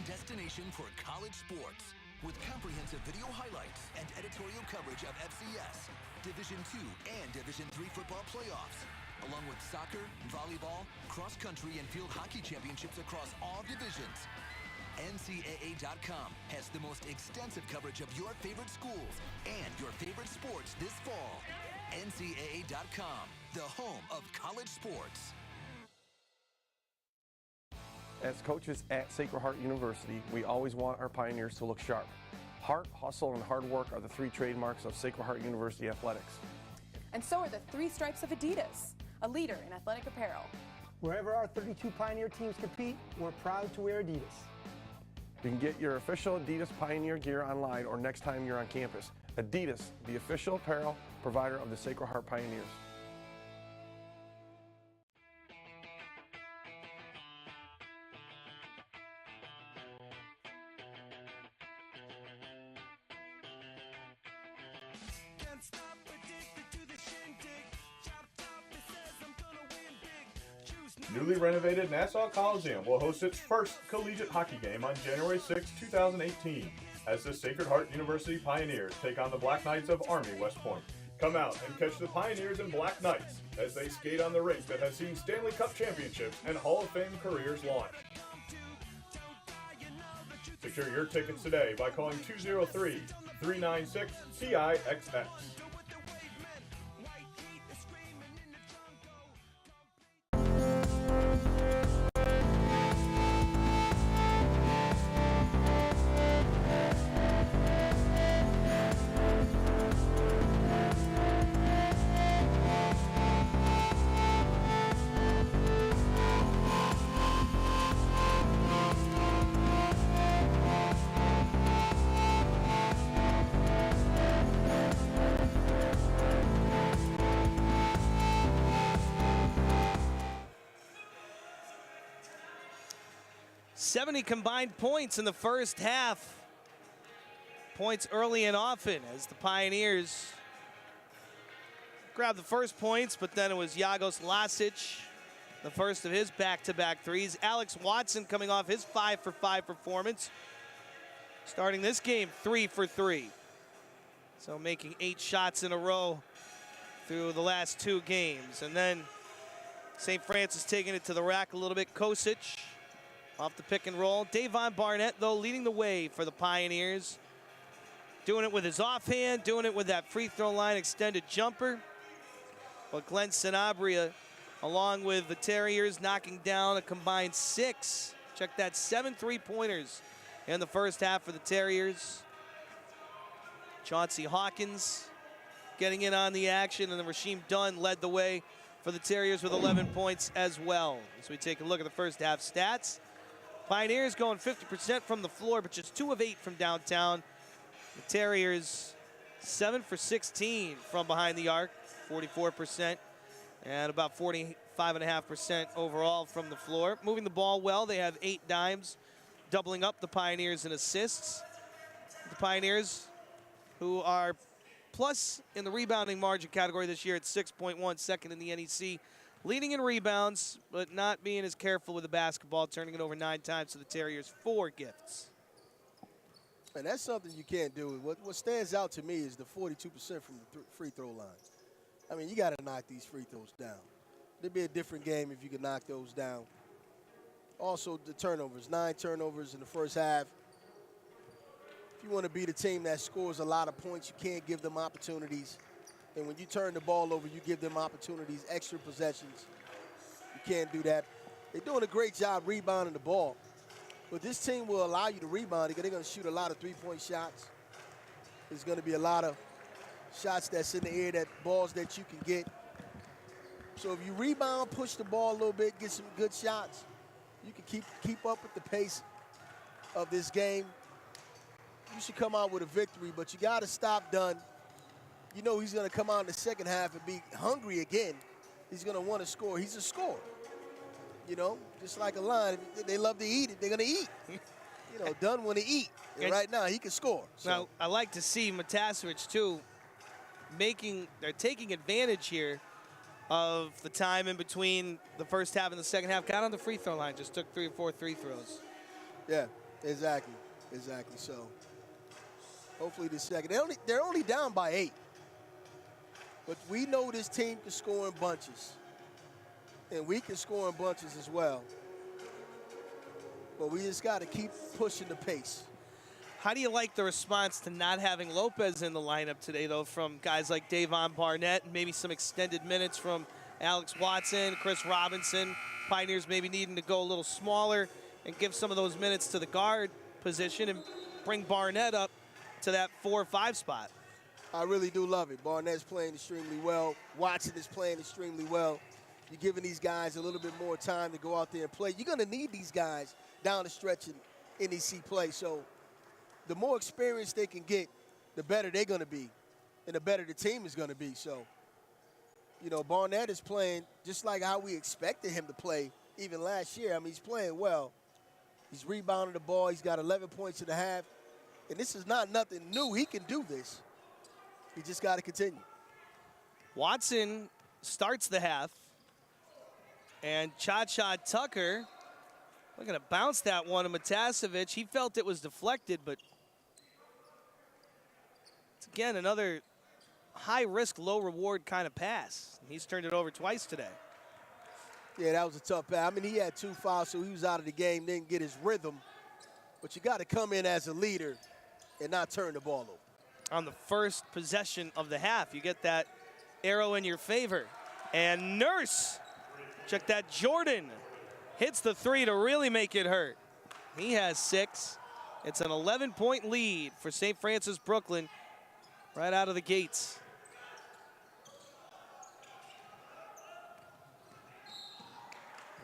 Destination for college sports with comprehensive video highlights and editorial coverage of FCS, Division II and Division III football playoffs, along with soccer, volleyball, cross country, and field hockey championships across all divisions. NCAA.com has the most extensive coverage of your favorite schools and your favorite sports this fall. NCAA.com, the home of college sports.
As coaches at Sacred Heart University, we always want our Pioneers to look sharp. Heart, hustle, and hard work are the three trademarks of Sacred Heart University athletics.
And so are the three stripes of Adidas, a leader in athletic apparel.
Wherever our 32 Pioneer teams compete, we're proud to wear Adidas.
You can get your official Adidas Pioneer gear online or next time you're on campus. Adidas, the official apparel provider of the Sacred Heart Pioneers.
newly renovated Nassau Coliseum will host its first collegiate hockey game on January 6, 2018, as the Sacred Heart University Pioneers take on the Black Knights of Army West Point. Come out and catch the Pioneers and Black Knights as they skate on the rink that has seen Stanley Cup championships and Hall of Fame careers launch. Secure your tickets today by calling 203-396-TIXX.
.70 combined points in the first half. Points early and often as the Pioneers grabbed the first points, but then it was Jagos Lasic, the first of his back-to-back threes. Alex Watson coming off his 5-for-5 performance, starting this game 3 for 3. So making 8 shots in a row through the last 2 games. And then St. Francis taking it to the rack a little bit. Kosic off the pick and roll. Davon Barnett, though, leading the way for the Pioneers. Doing it with his offhand, doing it with that free throw line extended jumper. But Glenn Sanabria, along with the Terriers, knocking down a combined 6. Check that, 7 3-pointers in the first half for the Terriers. Chauncey Hawkins getting in on the action, and then Rasheem Dunn led the way for the Terriers with 11 points as well. As we take a look at the first half stats, Pioneers going 50% from the floor, but just 2 of 8 from downtown. The Terriers 7 for 16 from behind the arc, 44%, and about 45.5% overall from the floor. Moving the ball well, they have 8 dimes, doubling up the Pioneers in assists. The Pioneers, who are plus in the rebounding margin category this year at 6.1, second in the NEC. Leading in rebounds, but not being as careful with the basketball, turning it over 9 times to the Terriers, 4 gifts.
And that's something you can't do. What stands out to me is the 42% from the free throw line. I mean, you got to knock these free throws down. It'd be a different game if you could knock those down. Also, the turnovers, 9 turnovers in the first half. If you want to beat a team that scores a lot of points, you can't give them opportunities. And when you turn the ball over, you give them opportunities, extra possessions. You can't do that. They're doing a great job rebounding the ball. But this team will allow you to rebound because they're going to shoot a lot of 3-point shots. There's going to be a lot of shots that's in the air, that balls that you can get. So if you rebound, push the ball a little bit, get some good shots, you can keep up with the pace of this game. You should come out with a victory, but you got to stop Dunn. You know he's going to come out in the second half and be hungry again. He's going to want to score. He's a scorer. You know, just like a line. If they love to eat it, they're going to eat. You know, Dunn want to eat. And right now, he can score. So.
Now, I like to see Matasovic, too, they're taking advantage here of the time in between the first half and the second half. Got on the free throw line, just took 3 or 4 free throws.
Yeah, exactly. Exactly. So, hopefully the second. They're only down by 8. But we know this team can score in bunches. And we can score in bunches as well. But we just got to keep pushing the pace.
How do you like the response to not having Lopez in the lineup today, though, from guys like Davon Barnett and maybe some extended minutes from Alex Watson, Chris Robinson? Pioneers maybe needing to go a little smaller and give some of those minutes to the guard position and bring Barnett up to that 4 or 5 spot.
I really do love it. Barnett's playing extremely well. Watson is playing extremely well. You're giving these guys a little bit more time to go out there and play. You're going to need these guys down the stretch in NEC play. So the more experience they can get, the better they're going to be, and the better the team is going to be. So, you know, Barnett is playing just like how we expected him to play even last year. I mean, he's playing well. He's rebounding the ball. He's got 11 points in the half. And this is not nothing new. He can do this. He just got to continue.
Watson starts the half And Cha-Cha Tucker looking to bounce that one to Matasevich. He felt it was deflected, but it's again another high-risk, low-reward kind of pass. He's turned it over twice today.
Yeah, that was a tough pass. I mean, he had 2 fouls, so he was out of the game, didn't get his rhythm. But you got to come in as a leader and not turn the ball over.
On the first possession of the half, you get that arrow in your favor. And Nurse, check that, Jordan hits the 3 to really make it hurt. He has 6. It's an 11-point lead for St. Francis Brooklyn right out of the gates.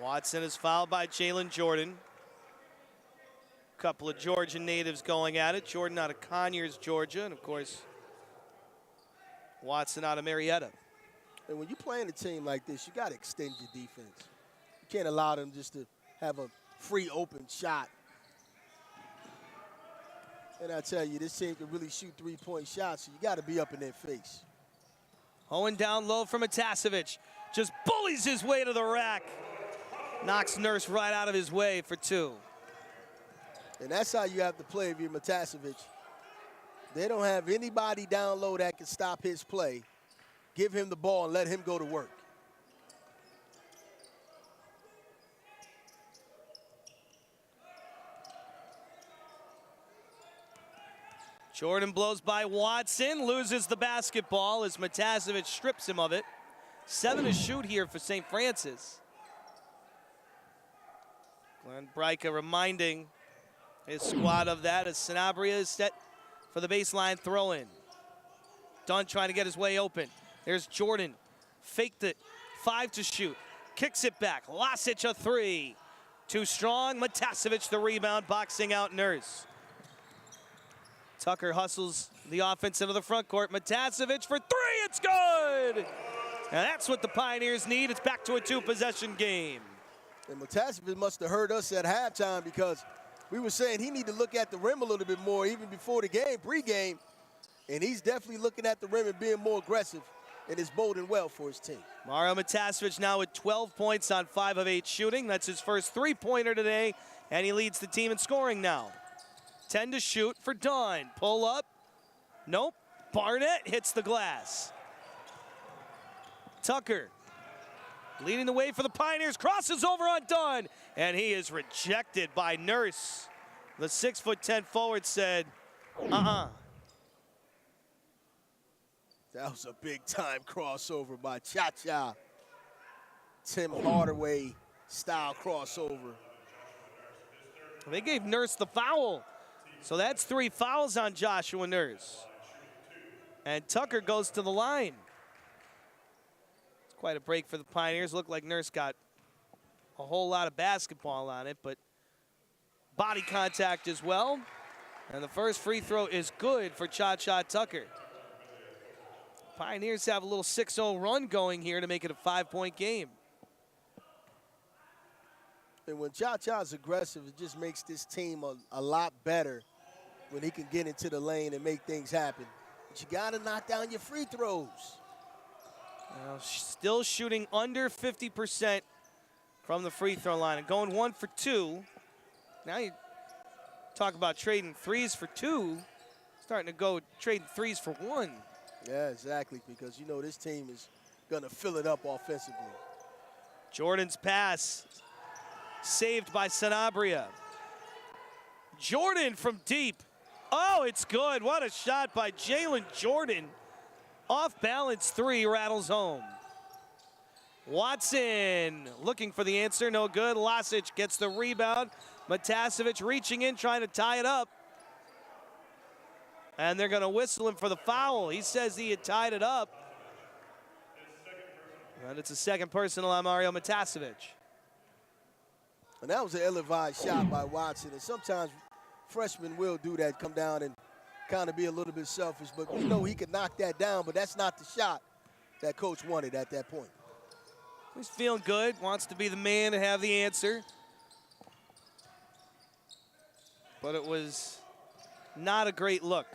Watson is fouled by Jalen Jordan. Couple of Georgian natives going at it. Jordan out of Conyers, Georgia, and of course, Watson out of Marietta.
And when you play in a team like this, you got to extend your defense. You can't allow them just to have a free open shot. And I tell you, this team can really shoot 3-point shots, so you got to be up in their face.
Owen down low from Matasevich. Just bullies his way to the rack. Knocks Nurse right out of his way for 2.
And that's how you have to play if you're Matasevich. They don't have anybody down low that can stop his play. Give him the ball and let him go to work.
Jordan blows by Watson, loses the basketball as Matasevich strips him of it. 7 to shoot here for St. Francis. Glenn Bryka reminding his squad of that as Sanabria is set for the baseline throw-in. Dunn trying to get his way open. There's Jordan, faked it, 5 to shoot. Kicks it back, Lasic a 3. Too strong, Matasevich the rebound, boxing out Nurse. Tucker hustles the offense into the front court. Matasevich for 3, it's good! And that's what the Pioneers need. It's back to a 2-possession game.
And Matasevich must have heard us at halftime because we were saying he need to look at the rim a little bit more even before the game, pregame. And he's definitely looking at the rim and being more aggressive, and it's boding well for his team.
Mario Matasevich now with 12 points on 5 of 8 shooting. That's his first 3-pointer today, and he leads the team in scoring now. 10 to shoot for Dunn. Pull up. Nope. Barnett hits the glass. Tucker leading the way for the Pioneers. Crosses over on Dunn. And he is rejected by Nurse. The 6'10" forward said, That
was a big-time crossover by Cha-Cha. Tim Hardaway style crossover.
They gave Nurse the foul. So that's 3 fouls on Joshua Nurse. And Tucker goes to the line. It's quite a break for the Pioneers. Looked like Nurse got a whole lot of basketball on it, but body contact as well. And the first free throw is good for Cha-Cha Tucker. Pioneers have a little 6-0 run going here to make it a 5-point game.
And when Cha-Cha's aggressive, it just makes this team a lot better when he can get into the lane and make things happen. But you got to knock down your free throws.
Still shooting under 50% from the free throw line and going 1 for 2. Now you talk about trading 3s for 2. Starting to go trading 3s for 1.
Yeah, exactly, because you know this team is going to fill it up offensively.
Jordan's pass saved by Sanabria. Jordan from deep. Oh, it's good. What a shot by Jalen Jordan. Off balance 3 rattles home. Watson looking for the answer, no good. Lasic gets the rebound. Matasevich reaching in, trying to tie it up. And they're gonna whistle him for the foul. He says he had tied it up. And it's a second personal on Mario Matasevich.
And that was an ill-advised shot by Watson. And sometimes freshmen will do that, come down and kind of be a little bit selfish. But we know he could knock that down, but that's not the shot that coach wanted at that point.
He's feeling good, wants to be the man to have the answer. But it was not a great look.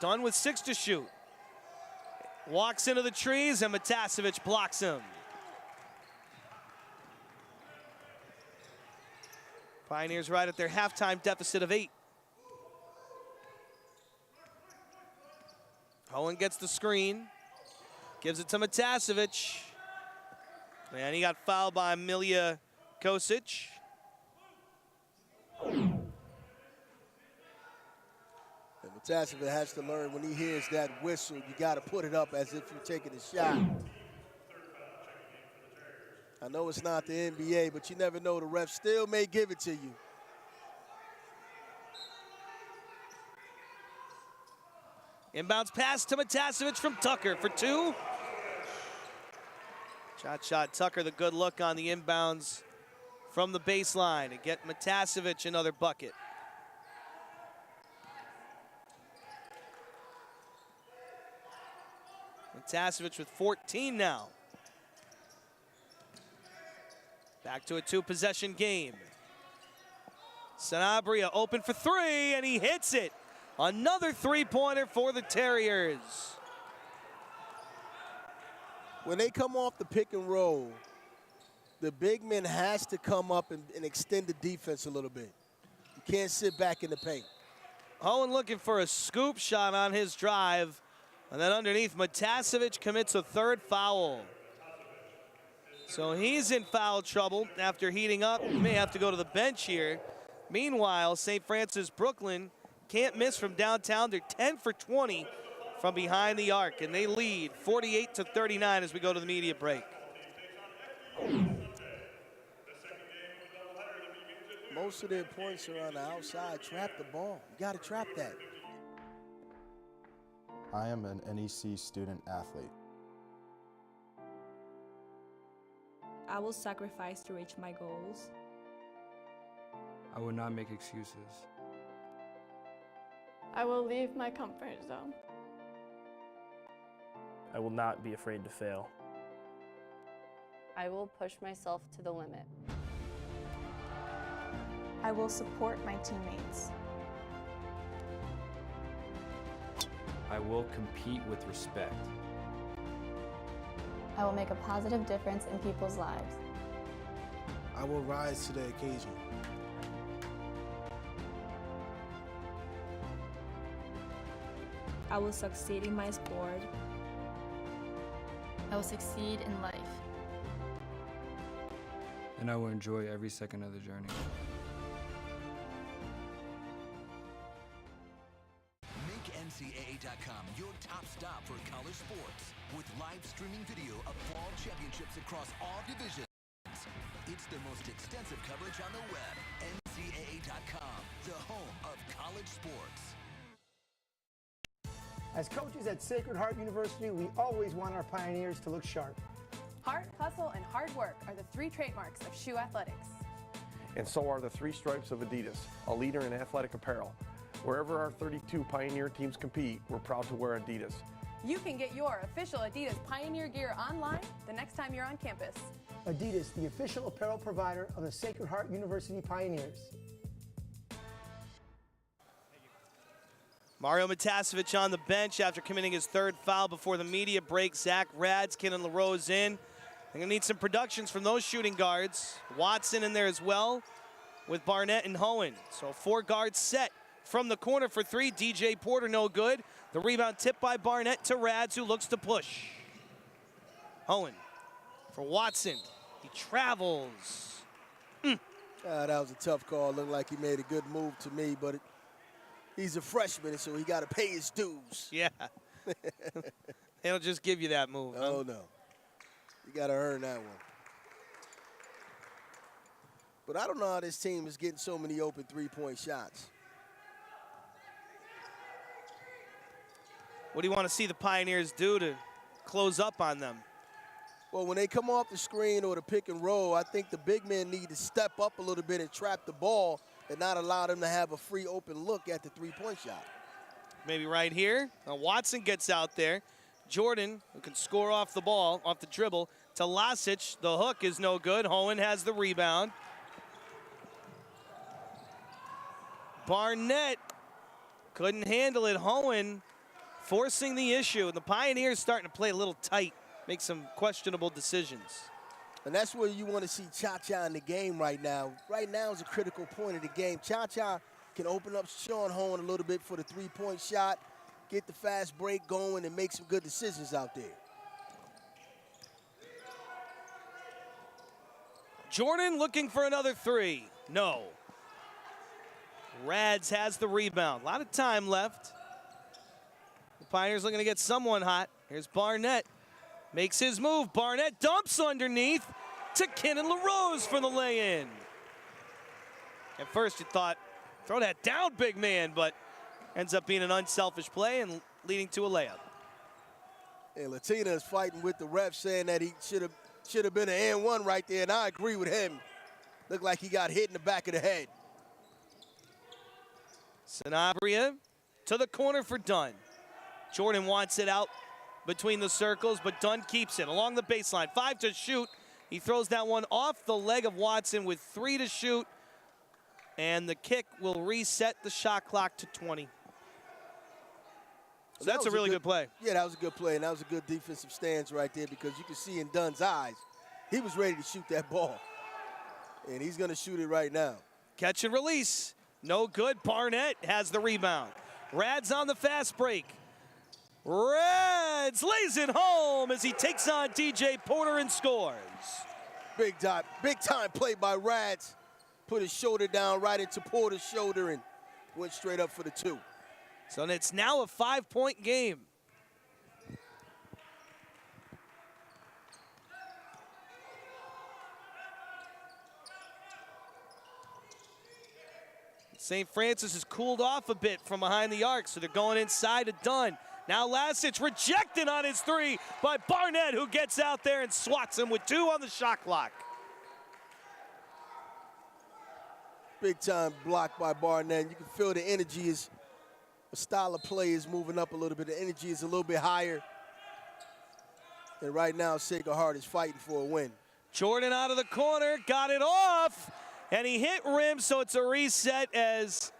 Dunn with 6 to shoot. Walks into the trees, and Matasevich blocks him. Pioneers right at their halftime deficit of 8. Owen gets the screen, gives it to Matasevich. And he got fouled by Milja Kosic.
And Matasevich has to learn when he hears that whistle, you got to put it up as if you're taking a shot. I know it's not the NBA, but you never know. The ref still may give it to you.
Inbounds pass to Matasevich from Tucker for 2. Shot Tucker, the good look on the inbounds from the baseline to get Matasevich another bucket. Matasevich with 14 now. Back to a 2-possession game. Sanabria open for 3, and he hits it. Another 3-pointer for the Terriers.
When they come off the pick and roll, the big man has to come up and extend the defense a little bit. You can't sit back in the paint.
Owen looking for a scoop shot on his drive. And then underneath, Matasevich commits a 3rd foul. So he's in foul trouble after heating up. He may have to go to the bench here. Meanwhile, St. Francis Brooklyn can't miss from downtown. They're 10 for 20 from behind the arc, and they lead 48-39 as we go to the media break.
Most of their points are on the outside. Trap the ball. You got to trap that.
I am an NEC student athlete.
I will sacrifice to reach my goals.
I will not make excuses.
I will leave my comfort zone.
I will not be afraid to fail.
I will push myself to the limit.
I will support my teammates.
I will compete with respect.
I will make a positive difference in people's lives.
I will rise to the occasion.
I will succeed in my sport.
I will succeed in life.
And I will enjoy every second of the journey.
Make NCAA.com your top stop for college sports with live streaming video of fall championships across all divisions. It's the most extensive coverage on the web. NCAA.com, the home of college sports.
As coaches at Sacred Heart University, we always want our Pioneers to look sharp.
Heart, hustle, and hard work are the 3 trademarks of SHU athletics.
And so are the 3 stripes of Adidas, a leader in athletic apparel. Wherever our 32 Pioneer teams compete, we're proud to wear Adidas.
You can get your official Adidas Pioneer gear online the next time you're on campus.
Adidas, the official apparel provider of the Sacred Heart University Pioneers.
Mario Matasevich on the bench after committing his 3rd foul before the media break. Zach Radskin and LaRose in. They're going to need some productions from those shooting guards. Watson in there as well with Barnett and Hohen. So 4 guards set from the corner for 3. DJ Porter no good. The rebound tipped by Barnett to Rads, who looks to push. Hohen for Watson. He travels.
That was a tough call. Looked like he made a good move to me, but he's a freshman, so he got to pay his dues.
Yeah. They don't just give you that move.
Oh, no. You got to earn that one. But I don't know how this team is getting so many open 3-point shots.
What do you want to see the Pioneers do to close up on them?
Well, when they come off the screen or the pick and roll, I think the big men need to step up a little bit and trap the ball and not allow them to have a free open look at the 3-point shot.
Maybe right here. Now Watson gets out there. Jordan, who can score off the ball, off the dribble, to Lasic. The hook is no good. Hohen has the rebound. Barnett couldn't handle it. Hohen forcing the issue, and the Pioneers starting to play a little tight, make some questionable decisions.
And that's where you want to see Cha-Cha in the game right now. Right now is a critical point of the game. Cha-Cha can open up Sean Hohen a little bit for the three-point shot, get the fast break going, and make some good decisions out there.
Jordan looking for another three. No. Rads has the rebound. A lot of time left. The Pioneers looking to get someone hot. Here's Barnett. Makes his move. Barnett dumps underneath to Kenan LaRose for the lay-in. At first you thought, throw that down, big man, but ends up being an unselfish play and leading to a layup.
And Latina is fighting with the ref, saying that he should have been an and one right there, and I agree with him. Looked like he got hit in the back of the head.
Sanabria to the corner for Dunn. Jordan wants it out between the circles, but Dunn keeps it along the baseline. 5 to shoot. He throws that one off the leg of Watson with 3 to shoot, and the kick will reset the shot clock to 20. So that's a really good play.
Yeah, that was a good play, and that was a good defensive stance right there, because you can see in Dunn's eyes, he was ready to shoot that ball. And he's going to shoot it right now.
Catch and release. No good. Barnett has the rebound. Rads on the fast break. Rads lays it home as he takes on DJ Porter and scores.
Big time play by Rads. Put his shoulder down right into Porter's shoulder and went straight up for the 2.
So it's now a 5-point game. St. Francis has cooled off a bit from behind the arc, so they're going inside to Dunn. Now Lasich rejected on his 3 by Barnett, who gets out there and swats him with 2 on the shot clock.
Big time block by Barnett. You can feel the energy is, the style of play is moving up a little bit. The energy is a little bit higher. And right now, Sacred Heart is fighting for a win.
Jordan out of the corner, got it off, and he hit rim, so it's a reset as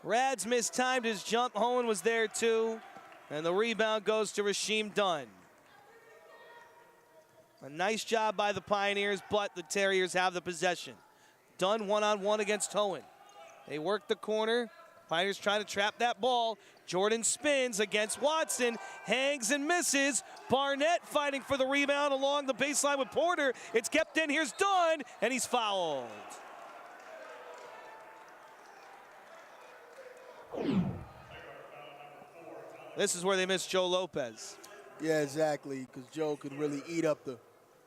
Rads mistimed his jump. Hohen was there too, and the rebound goes to Rasheem Dunn. A nice job by the Pioneers, but the Terriers have the possession. Dunn one-on-one against Hohen. They work the corner. Pioneers trying to trap that ball. Jordan spins against Watson, hangs and misses. Barnett fighting for the rebound along the baseline with Porter. It's kept in, here's Dunn, and he's fouled. This is where they missed Joe Lopez.
Yeah, exactly, because Joe could really eat up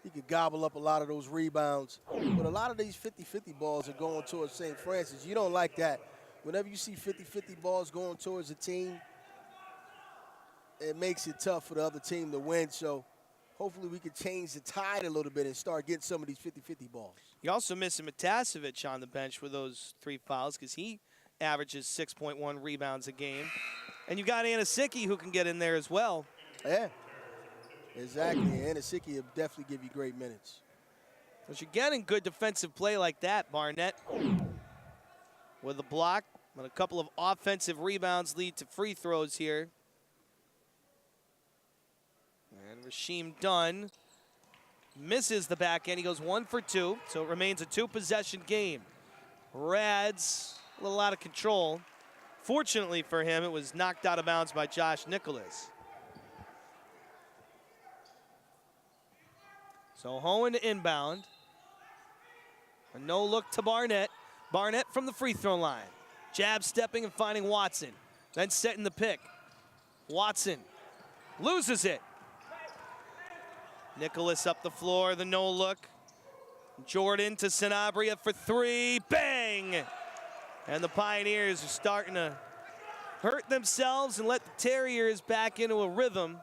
he could gobble up a lot of those rebounds. But a lot of these 50-50 balls are going towards St. Francis. You don't like that. Whenever you see 50-50 balls going towards a team, it makes it tough for the other team to win. So hopefully we can change the tide a little bit and start getting some of these 50-50 balls.
You also missing Matasevich on the bench with those 3 fouls because he averages 6.1 rebounds a game. And you got Anasicki who can get in there as well.
Yeah, exactly. Anasicki will definitely give you great minutes.
But you're getting good defensive play like that, Barnett. With a block, but a couple of offensive rebounds lead to free throws here. And Rasheem Dunn misses the back end. He goes 1 for 2, so it remains a 2-possession game. Rads a little out of control. Fortunately for him, it was knocked out of bounds by Josh Nicholas. So Hohen to inbound. A no look to Barnett. Barnett from the free throw line. Jab stepping and finding Watson. Then setting the pick. Watson loses it. Nicholas up the floor, the no look. Jordan to Sanabria for 3, bang! And the Pioneers are starting to hurt themselves and let the Terriers back into a rhythm.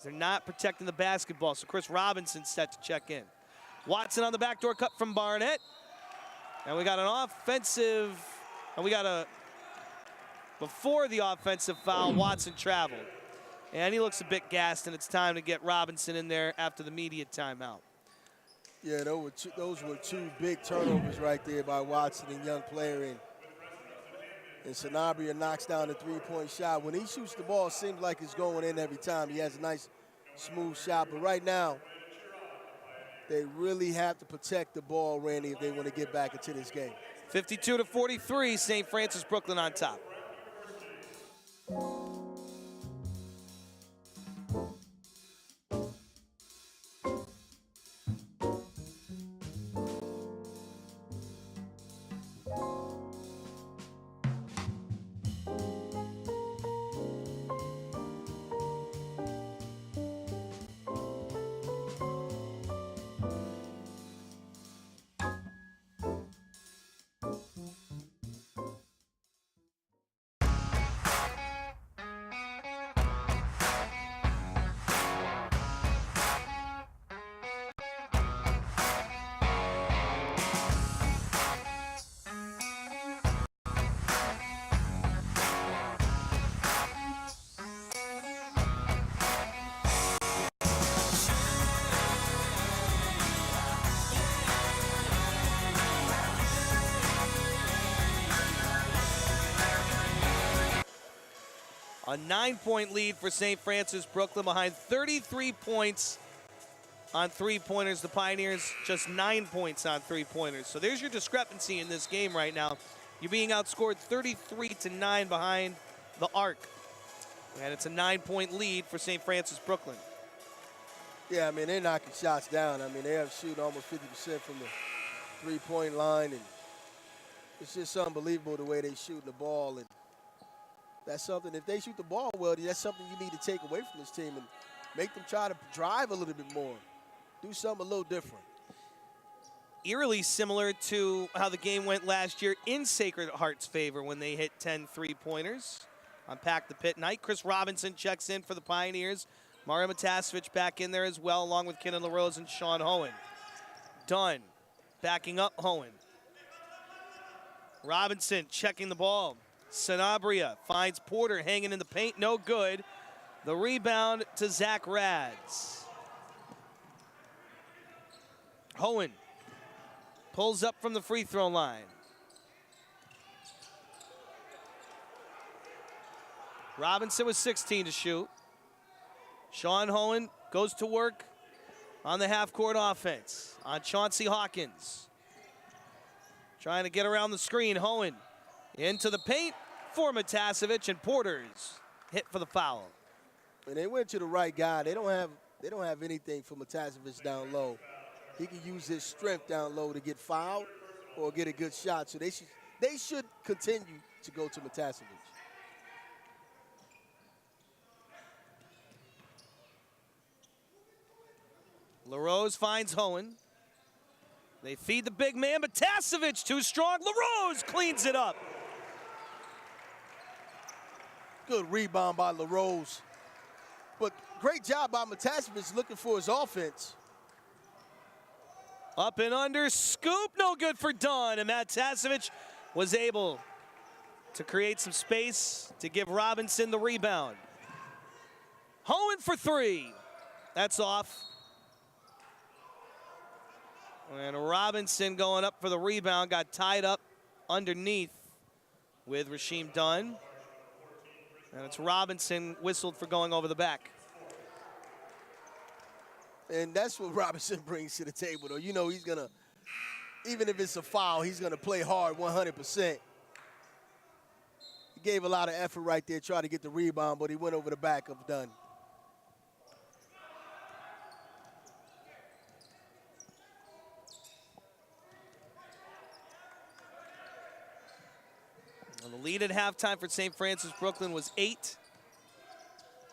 They're not protecting the basketball, so Chris Robinson's set to check in. Watson on the backdoor cut from Barnett. And we got an offensive, and we got before the offensive foul, Watson traveled. And he looks a bit gassed, and it's time to get Robinson in there after the media timeout.
Yeah, those were 2 big turnovers right there by Watson and young player. And And Sanabria knocks down the three-point shot. When he shoots the ball, it seems like it's going in every time. He has a nice, smooth shot. But right now, they really have to protect the ball, Randy, if they want to get back into this game.
52-43, St. Francis Brooklyn on top. A 9-point lead for St. Francis Brooklyn behind 33 points on three-pointers. The Pioneers just 9 points on three-pointers. So there's your discrepancy in this game right now. You're being outscored 33-9 behind the arc. And it's a 9-point lead for St. Francis Brooklyn.
Yeah, I mean, they're knocking shots down. I mean, they have shooting almost 50% from the three-point line. And it's just unbelievable the way they shoot the ball. And that's something, if they shoot the ball well, that's something you need to take away from this team and make them try to drive a little bit more. Do something a little different.
Eerily similar to how the game went last year in Sacred Heart's favor when they hit 10 three-pointers on Pack the Pit night. Chris Robinson checks in for the Pioneers. Mario Matasevich back in there as well, along with Kenan LaRose and Sean Hohen. Dunn backing up Hohen. Robinson checking the ball. Sanabria finds Porter hanging in the paint, no good. The rebound to Zach Rads. Hohen pulls up from the free throw line. Robinson with 16 to shoot. Sean Hohen goes to work on the half-court offense on Chauncey Hawkins. Trying to get around the screen, Hohen into the paint for Matasevich, and Porter's hit for the foul.
And they went to the right guy. They don't have anything for Matasevich down low. He can use his strength down low to get fouled or get a good shot. So they should continue to go to Matasevich.
LaRose finds Hohen. They feed the big man, Matasevich too strong. LaRose cleans it up.
Good rebound by LaRose. But great job by Matasevich looking for his offense.
Up and under, scoop, no good for Dunn. And Matasevich was able to create some space to give Robinson the rebound. Hohen for three. That's off. And Robinson going up for the rebound, got tied up underneath with Rasheem Dunn. And it's Robinson whistled for going over the back.
And that's what Robinson brings to the table, though. You know he's going to, even if it's a foul, he's going to play hard 100%. He gave a lot of effort right there, tried to get the rebound, but he went over the back of Dunn.
And the lead at halftime for St. Francis Brooklyn was 8.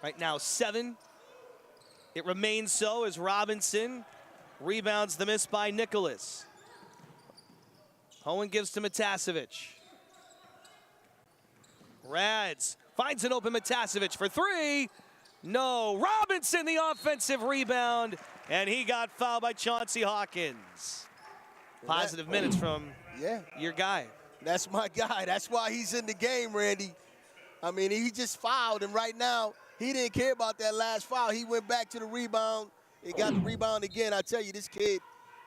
Right now 7. It remains so as Robinson rebounds the miss by Nicholas. Hohen gives to Matasevich. Rads finds an open Matasevich for three. No, Robinson the offensive rebound, and he got fouled by Chauncey Hawkins. Positive minutes from your guy.
That's my guy. That's why he's in the game, Randy. I mean, he just fouled, and right now, he didn't care about that last foul. He went back to the rebound. He got the rebound again. I tell you, this kid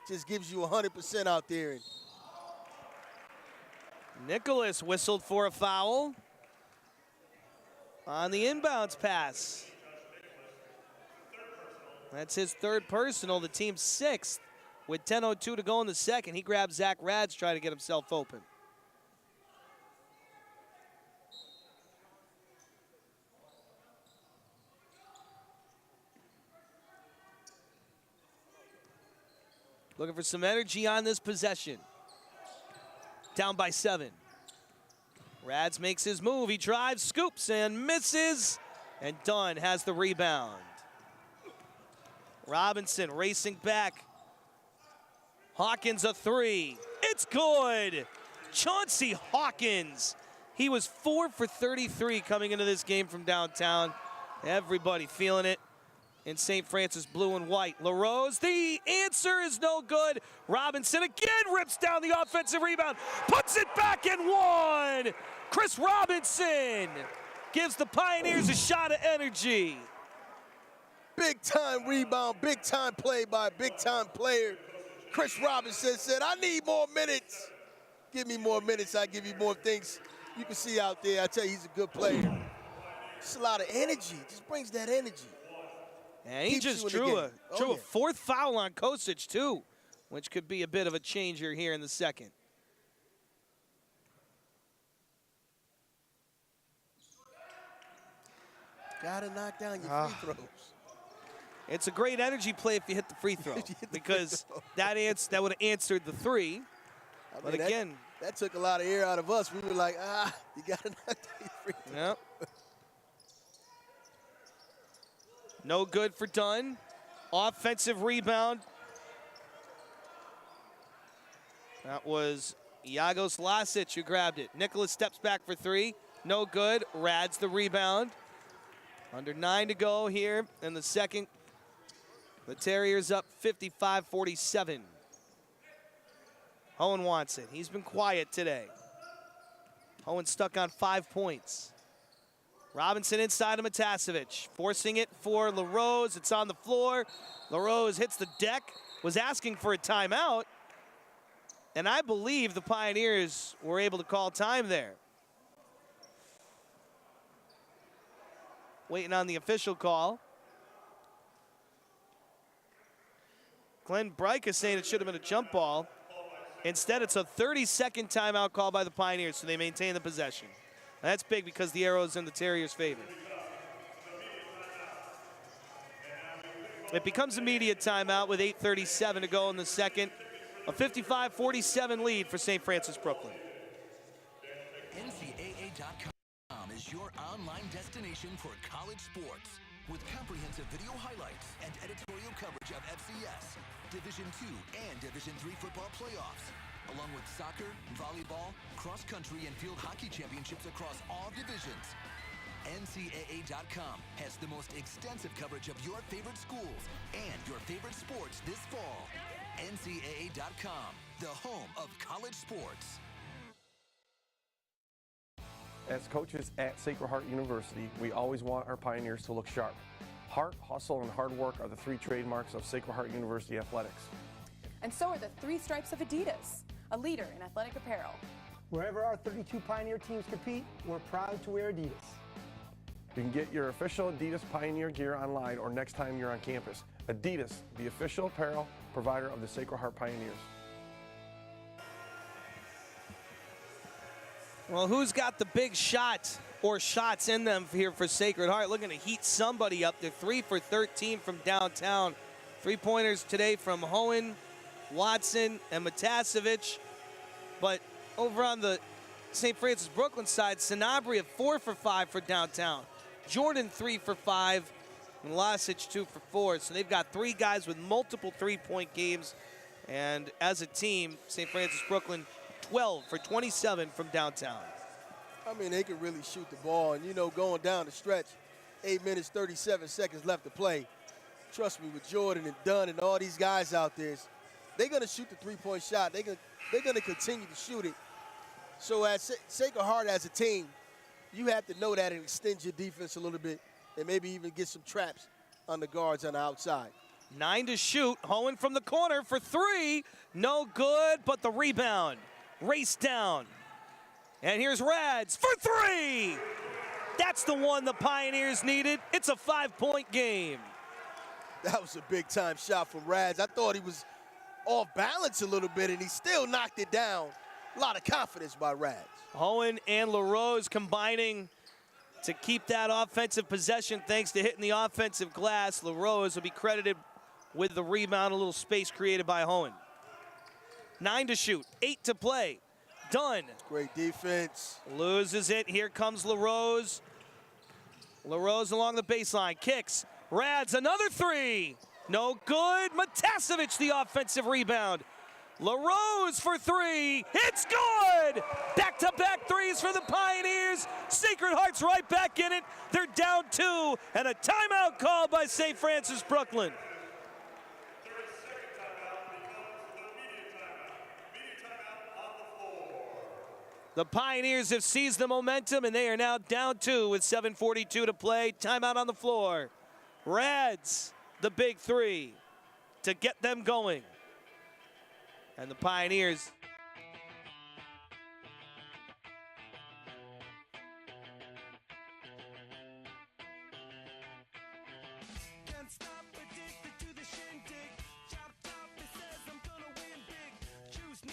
just gives you 100% out there.
Nicholas whistled for a foul on the inbounds pass. That's his third personal, the team's sixth. With 10:02 to go in the second, he grabs Zach Rads trying to get himself open. Looking for some energy on this possession. Down by 7. Rads makes his move. He drives, scoops, and misses. And Dunn has the rebound. Robinson racing back. Hawkins a 3. It's good. Chauncey Hawkins. He was 4 for 33 coming into this game from downtown. Everybody feeling it in St. Francis blue and white. LaRose, the answer is no good. Robinson again rips down the offensive rebound, puts it back and one. Chris Robinson gives the Pioneers a shot of energy.
Big time rebound, big time play by a big time player. Chris Robinson said, I need more minutes. Give me more minutes, I give you more things you can see out there. I tell you, he's a good player. Just a lot of energy, just brings that energy.
And he just drew a fourth foul on Kosic too, which could be a bit of a changer here in the second.
Gotta knock down your free throws.
It's a great energy play if you hit the free throw, because that would have answered the 3. But again,
that took a lot of air out of us. We were like, you gotta knock down your free throws.
Yep. No good for Dunn. Offensive rebound. That was Iagos Lasic who grabbed it. Nicholas steps back for 3. No good. Rads the rebound. Under 9 to go here in the second. The Terriers up 55-47. Hohen wants it. He's been quiet today. Hohen stuck on 5 points. Robinson inside of Matasevic, forcing it for LaRose. It's on the floor. LaRose hits the deck, was asking for a timeout. And I believe the Pioneers were able to call time there. Waiting on the official call. Glenn Breik is saying it should have been a jump ball. Instead, it's a 30-second timeout call by the Pioneers, so they maintain the possession. And that's big because the arrow's in the Terriers' favor. It becomes immediate timeout with 8:37 to go in the second. A 55-47 lead for St. Francis Brooklyn.
NCAA.com is your online destination for college sports, with comprehensive video highlights and editorial coverage of FCS, Division II and Division III football playoffs, along with soccer, volleyball, cross-country, and field hockey championships across all divisions. NCAA.com has the most extensive coverage of your favorite schools and your favorite sports this fall. NCAA.com, the home of college sports.
As coaches at Sacred Heart University, we always want our Pioneers to look sharp. Heart, hustle, and hard work are the 3 trademarks of Sacred Heart University athletics.
And so are the 3 stripes of Adidas, a leader in athletic apparel.
Wherever our 32 Pioneer teams compete, we're proud to wear Adidas.
You can get your official Adidas Pioneer gear online or next time you're on campus. Adidas, the official apparel provider of the Sacred Heart Pioneers.
Well, who's got the big shot or shots in them here for Sacred Heart? Looking to heat somebody up. They're 3 for 13 from downtown. 3-pointers today from Hohen, Watson, and Matasevic. But over on the St. Francis Brooklyn side, Sanabria 4 for 5 for downtown. Jordan 3 for 5, and Lasic 2 for 4. So they've got 3 guys with multiple 3-point games. And as a team, St. Francis Brooklyn 12 for 27 from downtown.
I mean, they can really shoot the ball. And, you know, going down the stretch, 8 minutes, 37 seconds left to play. Trust me, with Jordan and Dunn and all these guys out there, they're going to shoot the 3-point shot. They're going to continue to shoot it. So as Sacred Heart as a team, you have to know that and extend your defense a little bit and maybe even get some traps on the guards on the outside.
9 to shoot. Hohen from the corner for 3. No good, but the rebound. Race down. And here's Rads for three. That's the one the Pioneers needed. It's a 5-point game.
That was a big-time shot from Rads. I thought he was off balance a little bit, and he still knocked it down. A lot of confidence by Rads.
Owen and LaRose combining to keep that offensive possession thanks to hitting the offensive glass. LaRose will be credited with the rebound, a little space created by Owen. 9 to shoot, 8 to play. Dunn.
Great defense.
Loses it. Here comes LaRose. LaRose along the baseline. Kicks. Rads another three. No good. Matasevich the offensive rebound. LaRose for three. It's good. Back-to-back threes for the Pioneers. Sacred Heart's right back in it. They're down 2, and a timeout called by St. Francis Brooklyn. The Pioneers have seized the momentum, and they are now down 2 with 7:42 to play. Timeout on the floor. Rads, the big three to get them going. And the Pioneers.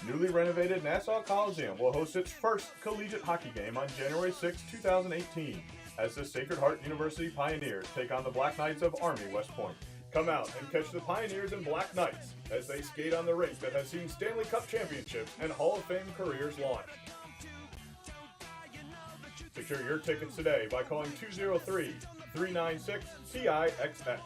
Newly renovated Nassau Coliseum will host its first collegiate hockey game on January 6, 2018, as the Sacred Heart University Pioneers take on the Black Knights of Army West Point. Come out and catch the Pioneers and Black Knights as they skate on the rink that has seen Stanley Cup championships and Hall of Fame careers launch. Secure your tickets today by calling 203-396-TIXX.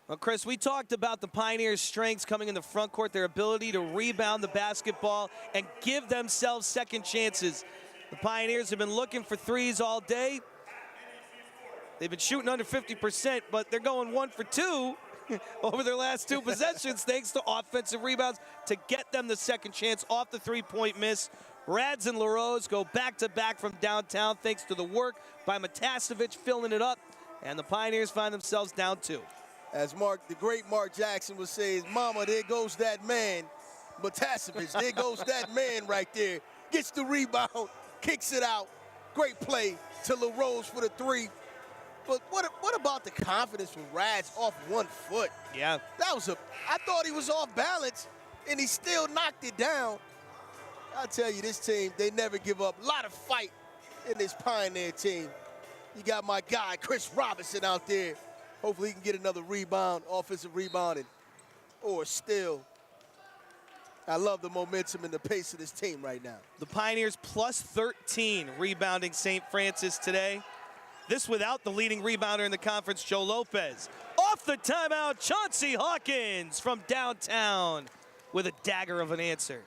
Well, Chris, we talked about the Pioneers' strengths coming in the front court, their ability to rebound the basketball and give themselves second chances. The Pioneers have been looking for threes all day. They've been shooting under 50%, but they're going 1 for 2 over their last 2 possessions thanks to offensive rebounds to get them the second chance off the three-point miss. Rads and LaRose go back-to-back from downtown thanks to the work by Matasevich filling it up, and the Pioneers find themselves down 2.
As the great Mark Jackson would say, mama, there goes that man. Matasevich, there goes that man right there. Gets the rebound, kicks it out. Great play to LaRose for the three. But what about the confidence from Rads off 1 foot?
Yeah.
I thought he was off balance, and he still knocked it down. I tell you, this team, they never give up. A lot of fight in this Pioneer team. You got my guy, Chris Robinson, out there. Hopefully he can get another rebound, offensive rebound, or steal. I love the momentum and the pace of this team right now.
The Pioneers plus 13 rebounding St. Francis today. This without the leading rebounder in the conference, Joe Lopez. Off the timeout, Chauncey Hawkins from downtown with a dagger of an answer.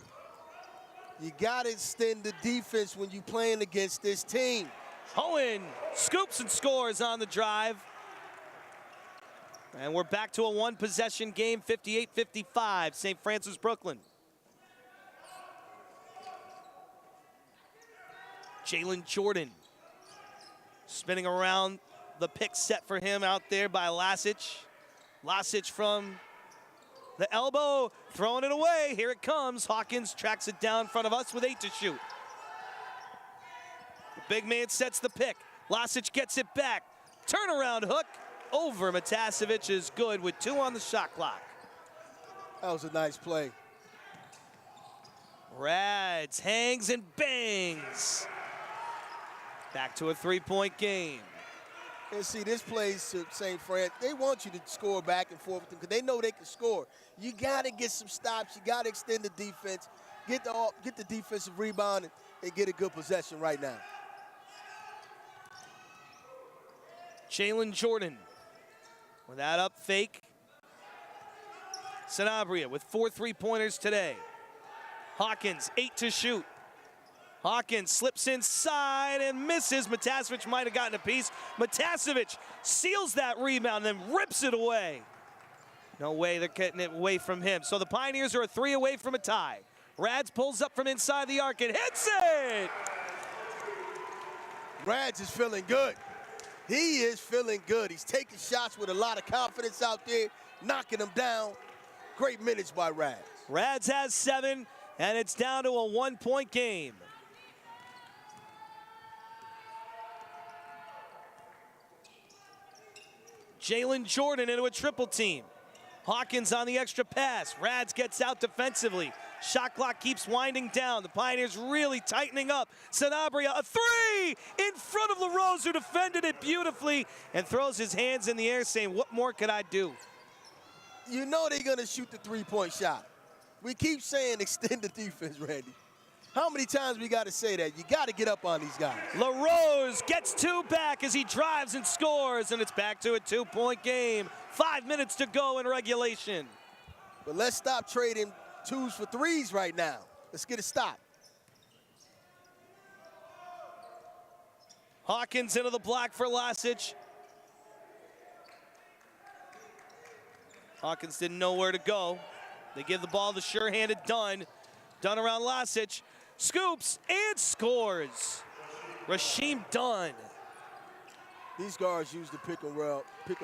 You got to extend the defense when you're playing against this team.
Owen scoops and scores on the drive. And we're back to a 1-possession game, 58-55, St. Francis, Brooklyn. Jalen Jordan spinning around, the pick set for him out there by Lasic. Lasic from the elbow, throwing it away. Here it comes. Hawkins tracks it down in front of us with 8 to shoot. The big man sets the pick. Lasic gets it back. Turnaround hook. Over Matasevich is good with 2 on the shot clock.
That was a nice play.
Rads hangs and bangs. Back to a 3-point game.
And see, this plays to St. Fran. They want you to score back and forth with them because they know they can score. You got to get some stops. You got to extend the defense, get the defensive rebound, and get a good possession right now.
Jalen Jordan with that up fake. Sanabria with 4 3-pointers today. Hawkins, 8 to shoot. Hawkins slips inside and misses. Matasevich might have gotten a piece. Matasevich seals that rebound and then rips it away. No way they're getting it away from him. So the Pioneers are a 3 away from a tie. Rads pulls up from inside the arc and hits it!
Rads is feeling good. He is feeling good. He's taking shots with a lot of confidence out there, knocking them down. Great minutes by Rads.
Rads has 7, and it's down to a 1-point game. Jalen Jordan into a triple team. Hawkins on the extra pass. Rads gets out defensively. Shot clock keeps winding down. The Pioneers really tightening up. Sanabria, a 3 in front of LaRose, who defended it beautifully and throws his hands in the air saying, what more could I do?
You know they're going to shoot the three-point shot. We keep saying extend the defense, Randy. How many times we got to say that? You got to get up on these guys.
LaRose gets 2 back as he drives and scores, and it's back to a 2-point game. 5 minutes to go in regulation.
But let's stop trading 2s for 3s right now. Let's get a stop.
Hawkins into the block for Lasic. Hawkins didn't know where to go. They give the ball to sure-handed Dunn. Dunn around Lasic. Scoops and scores. Rasheem Dunn.
These guards use the pick and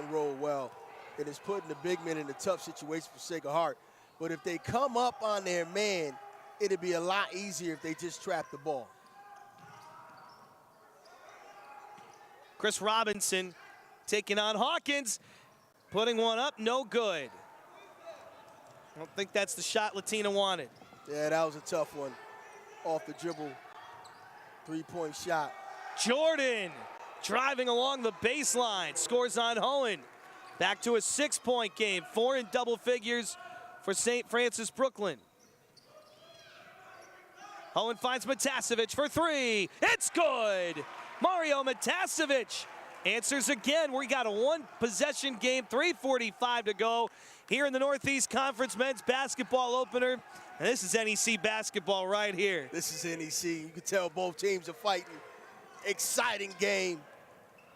roll well. It is putting the big men in a tough situation for Sacred Heart. But if they come up on their man, it'd be a lot easier if they just trap the ball.
Chris Robinson taking on Hawkins. Putting one up, no good. I don't think that's the shot Latina wanted.
Yeah, that was a tough one. Off the dribble, 3-point shot.
Jordan driving along the baseline, scores on Hohen. Back to a 6-point game, 4 in double figures for St. Francis Brooklyn. Hohen finds Matasevic for 3. It's good. Mario Matasevic answers again. We got a 1-possession game, 3:45 to go here in the Northeast Conference men's basketball opener. And this is NEC basketball right here.
This is NEC. You can tell both teams are fighting. Exciting game.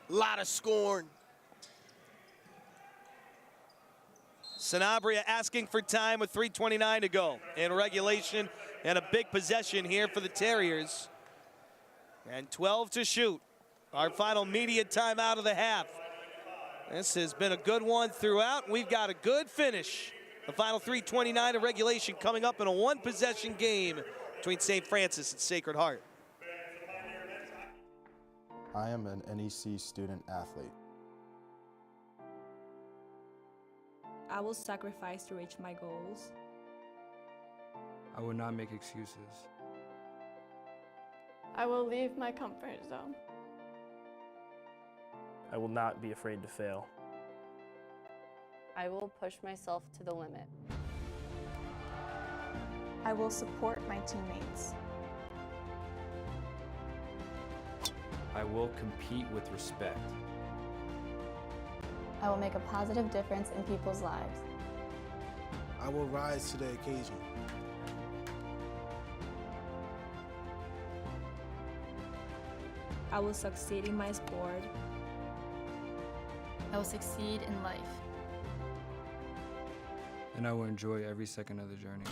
A lot of scoring.
Sanabria asking for time with 3:29 to go in regulation, and a big possession here for the Terriers. And 12 to shoot. Our final media timeout of the half. This has been a good one throughout. We've got a good finish. The final 3:29 of regulation coming up in a 1-possession game between St. Francis and Sacred Heart.
I am an NEC student athlete.
I will sacrifice to reach my goals.
I will not make excuses.
I will leave my comfort zone.
I will not be afraid to fail.
I will push myself to the limit.
I will support my teammates.
I will compete with respect.
I will make a positive difference in people's lives.
I will rise to the occasion.
I will succeed in my sport.
I will succeed in life.
And I will enjoy every second of the journey.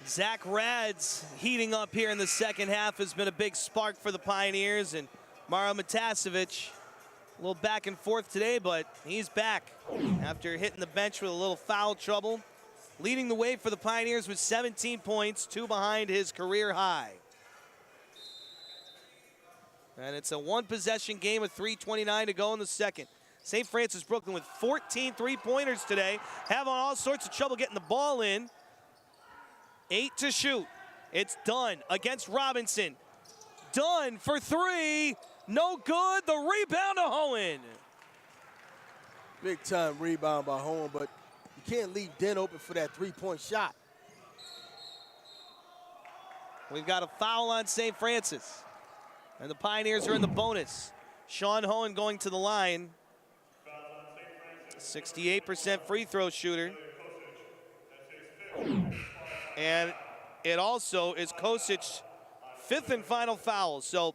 Zach Rads heating up here in the second half has been a big spark for the Pioneers, and Mario Matasevic a little back and forth today, but he's back after hitting the bench with a little foul trouble. Leading the way for the Pioneers with 17 points, 2 behind his career high. And it's a 1-possession game with 3:29 to go in the second. St. Francis Brooklyn with 14 3-pointers today, having all sorts of trouble getting the ball in. 8 to shoot. It's Dunn against Robinson. Dunn for 3. No good. The rebound to Hohen.
Big time rebound by Hohen, but you can't leave Den open for that 3-point shot.
We've got a foul on St. Francis. And the Pioneers are in the bonus. Sean Hohen going to the line. 68% free throw shooter. And it also is Kosic's 5th and final foul. So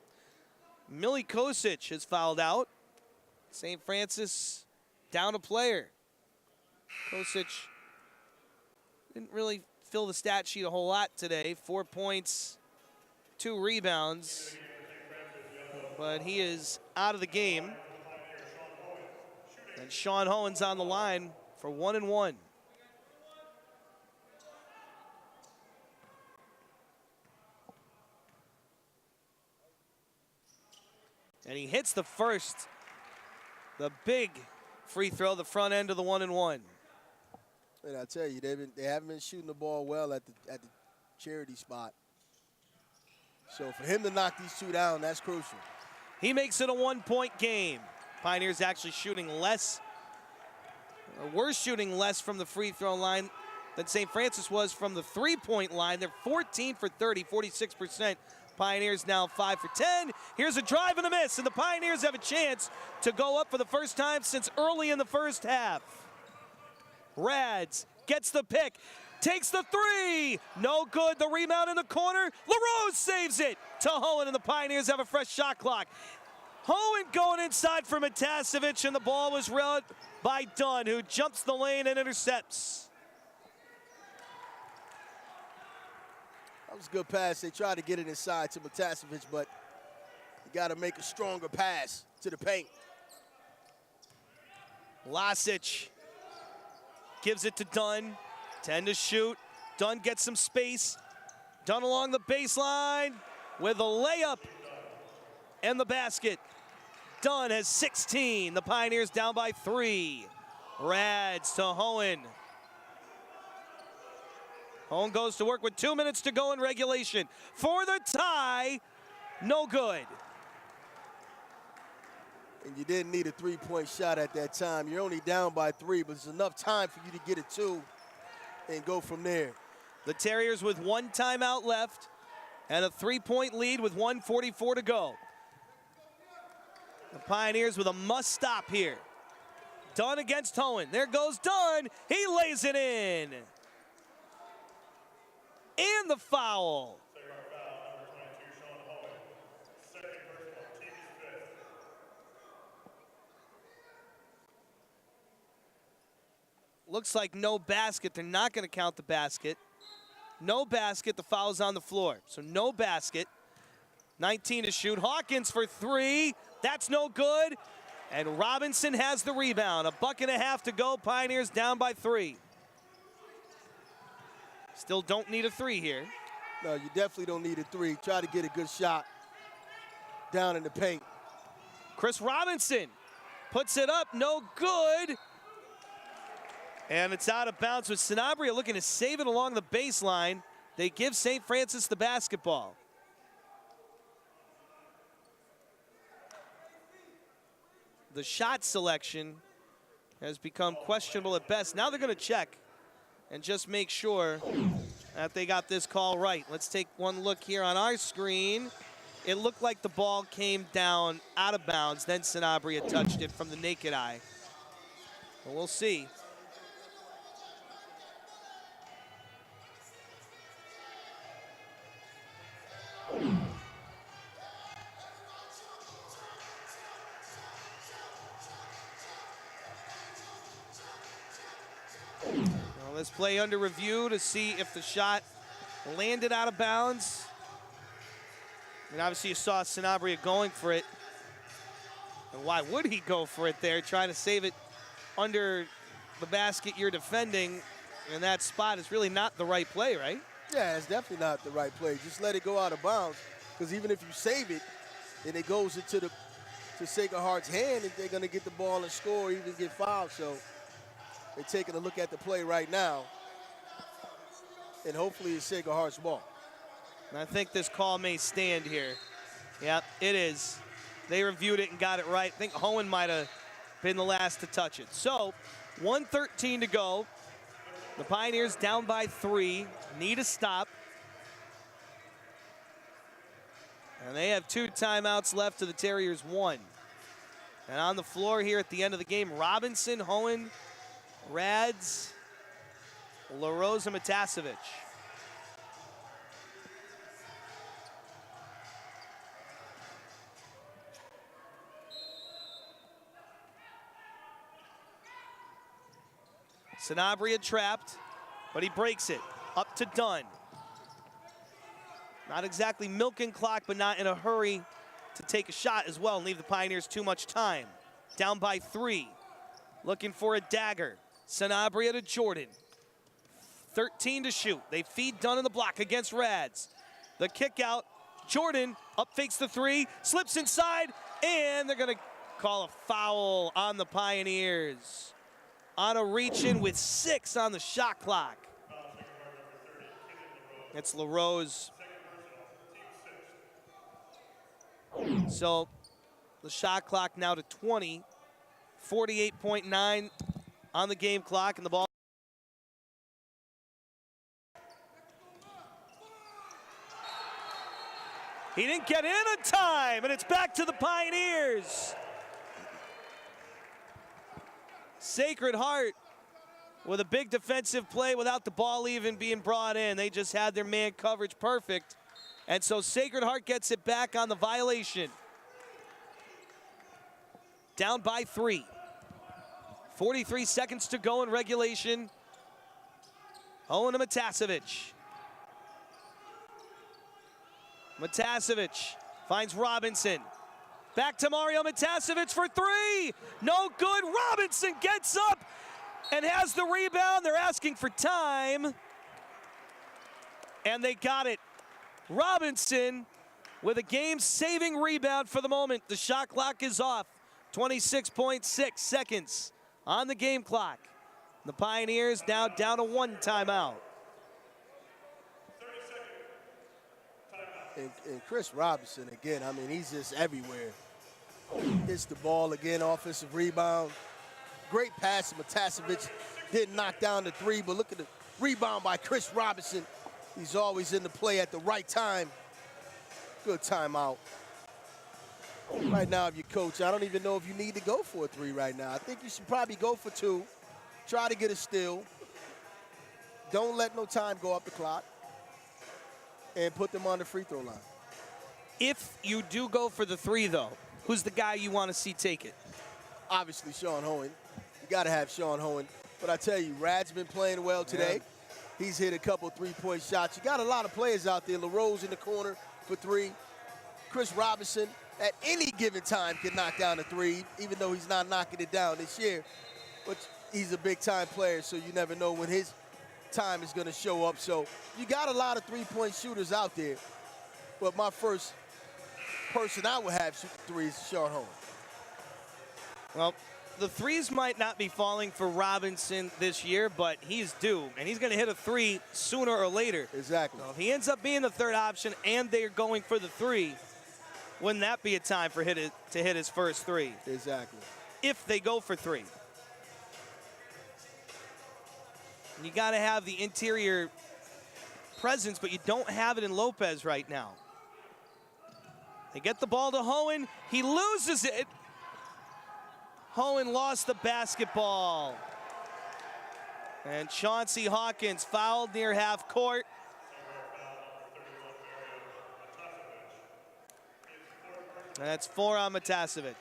Millie Kosic has fouled out. St. Francis down a player. Kosic didn't really fill the stat sheet a whole lot today. 4 points, 2 rebounds. But he is out of the game. And Sean Hohen's on the line for 1 and 1. And he hits the first, the big free throw, the front end of the 1 and 1.
And I tell you, they haven't been shooting the ball well at the charity spot. So for him to knock these two down, that's crucial.
He makes it a 1-point game. Pioneers actually shooting less, or were shooting less from the free throw line than St. Francis was from the 3-point line. They're 14 for 30, 46%. Pioneers now 5 for 10. Here's a drive and a miss, and the Pioneers have a chance to go up for the first time since early in the first half. Rads gets the pick, takes the 3, no good. The rebound in the corner, LaRose saves it to Hohen, and the Pioneers have a fresh shot clock. Hohen going inside for Matasevic, and the ball was read by Dunn, who jumps the lane and intercepts.
That was a good pass. They tried to get it inside to Matasevic, but you got to make a stronger pass to the paint.
Lasic gives it to Dunn. 10 to shoot. Dunn gets some space. Dunn along the baseline with a layup and the basket. Dunn has 16. The Pioneers down by 3. Rads to Hohen. Hohen goes to work with 2 minutes to go in regulation. For the tie, no good.
And you didn't need a 3-point shot at that time. You're only down by 3, but it's enough time for you to get a 2 and go from there.
The Terriers with 1 timeout left and a 3-point lead with 1:44 to go. The Pioneers with a must stop here. Dunn against Hohen. There goes Dunn. He lays it in. And the foul. Looks like no basket. They're not going to count the basket. No basket. The foul's on the floor. So no basket. 19 to shoot. Hawkins for 3. That's no good. And Robinson has the rebound. 1.5 buckets to go. Pioneers down by 3. Still don't need a 3 here.
No, you definitely don't need a 3. Try to get a good shot down in the paint.
Chris Robinson puts it up. No good. And it's out of bounds with Sanabria looking to save it along the baseline. They give St. Francis the basketball. The shot selection has become questionable at best. Now they're going to check and just make sure that they got this call right. Let's take one look here on our screen. It looked like the ball came down out of bounds. Then Sanabria touched it from the naked eye. But we'll see. Now let's play under review to see if the shot landed out of bounds. And obviously you saw Sanabria going for it. And why would he go for it there, trying to save it under the basket you're defending? And that spot is really not the right play, right?
Yeah, it's definitely not the right play. Just let it go out of bounds, because even if you save it, then it goes into Sacred Heart's hand, and they're going to get the ball and score or even get fouled. So they're taking a look at the play right now, and hopefully it's Sacred Heart's ball.
And I think this call may stand here. Yep, it is. They reviewed it and got it right. I think Hohen might have been the last to touch it. So 1:13 to go. The Pioneers down by 3, need a stop. And they have 2 timeouts left to the Terriers 1. And on the floor here at the end of the game, Robinson, Hohen, Rads, LaRose, and Matasevic. Sanabria trapped, but he breaks it. Up to Dunn. Not exactly milking clock, but not in a hurry to take a shot as well and leave the Pioneers too much time. Down by 3. Looking for a dagger. Sanabria to Jordan. 13 to shoot. They feed Dunn in the block against Rads. The kick out. Jordan up fakes the 3, slips inside, and they're going to call a foul on the Pioneers. On a reach-in with 6 on the shot clock. It's LaRose. So the shot clock now to 20. 48.9 on the game clock, and the ball. He didn't get in in time, and it's back to the Pioneers. Sacred Heart with a big defensive play without the ball even being brought in. They just had their man coverage perfect. And so Sacred Heart gets it back on the violation. Down by 3. 43 seconds to go in regulation. Owen to Matasevic. Matasevic finds Robinson. Back to Mario Matasevic for 3. No good. Robinson gets up and has the rebound. They're asking for time. And they got it. Robinson with a game-saving rebound for the moment. The shot clock is off. 26.6 seconds on the game clock. The Pioneers now down to 1 timeout.
And Chris Robinson, again, I mean, he's just everywhere. Hits the ball again, offensive rebound. Great pass to Matasevic. Didn't knock down the 3, but look at the rebound by Chris Robinson. He's always in the play at the right time. Good timeout. Right now, if you coach, I don't even know if you need to go for a 3 right now. I think you should probably go for 2. Try to get a steal. Don't let no time go up the clock. And put them on the free throw line.
If you do go for the 3, though, who's the guy you want to see take it?
Obviously, Sean Hohen. You got to have Sean Hohen. But I tell you, Rad's been playing well today. Yeah. He's hit a couple 3-point shots. You got a lot of players out there. LaRose in the corner for 3. Chris Robinson at any given time can knock down a 3, even though he's not knocking it down this year. But he's a big-time player, so you never know when his time is going to show up. So you got a lot of 3-point shooters out there. But my first person I would have shoot 3 is Sean Hohen.
Well, the 3s might not be falling for Robinson this year, but he's due, and he's going to hit a 3 sooner or later.
Exactly.
So if he ends up being the 3rd option and they're going for the 3, wouldn't that be a time for to hit his first 3?
Exactly.
If they go for 3. You got to have the interior presence, but you don't have it in Lopez right now. They get the ball to Hohen. He loses it. Hohen lost the basketball. And Chauncey Hawkins fouled near half court. And that's 4 on Matasevic.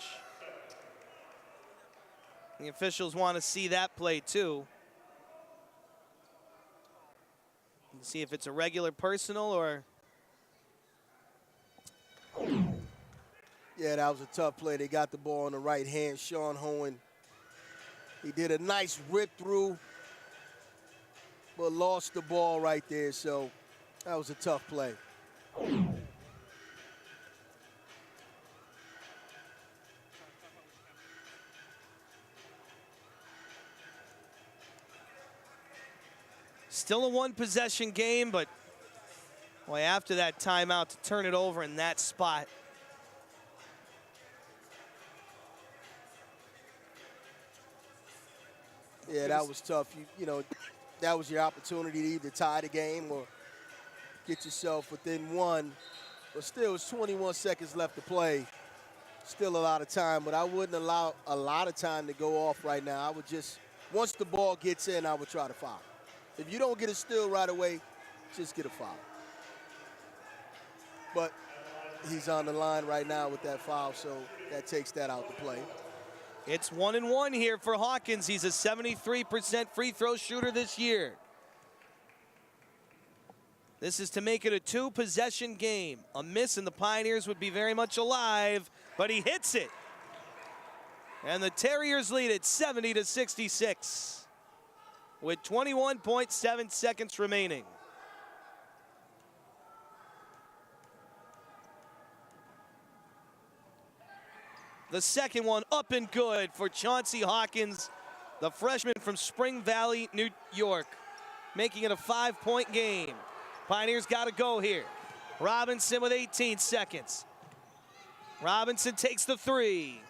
The officials want to see that play too. See if it's a regular personal or...
Yeah, that was a tough play. They got the ball in the right hand. Sean Hohen, he did a nice rip through, but lost the ball right there. So that was a tough play.
Still a 1-possession game, but boy, after that timeout to turn it over in that spot.
Yeah, that was tough. You know, that was your opportunity to either tie the game or get yourself within 1. But still, it's 21 seconds left to play. Still a lot of time, but I wouldn't allow a lot of time to go off right now. I would just, once the ball gets in, I would try to foul. If you don't get a steal right away, just get a foul. But he's on the line right now with that foul, so that takes that out to play.
It's 1-1 here for Hawkins. He's a 73% free throw shooter this year. This is to make it a 2-possession game. A miss and the Pioneers would be very much alive, but he hits it. And the Terriers lead it 70-66 with 21.7 seconds remaining. The second one up and good for Chauncey Hawkins, the freshman from Spring Valley, New York, making it a 5-point game. Pioneers got to go here. Robinson with 18 seconds. Robinson takes the three.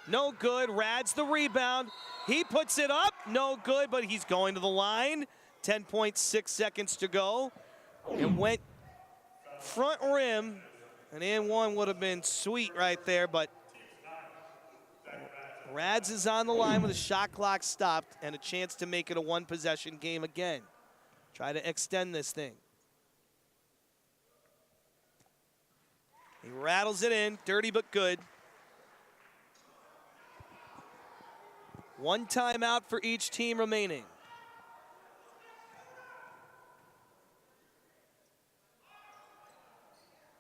No good. Rad's the rebound. He puts it up. No good, but he's going to the line. 10.6 seconds to go. And went front rim. An and one would have been sweet right there, but Rads is on the line with a shot clock stopped and a chance to make it a 1-possession game again. Try to extend this thing. He rattles it in, dirty but good. One timeout for each team remaining.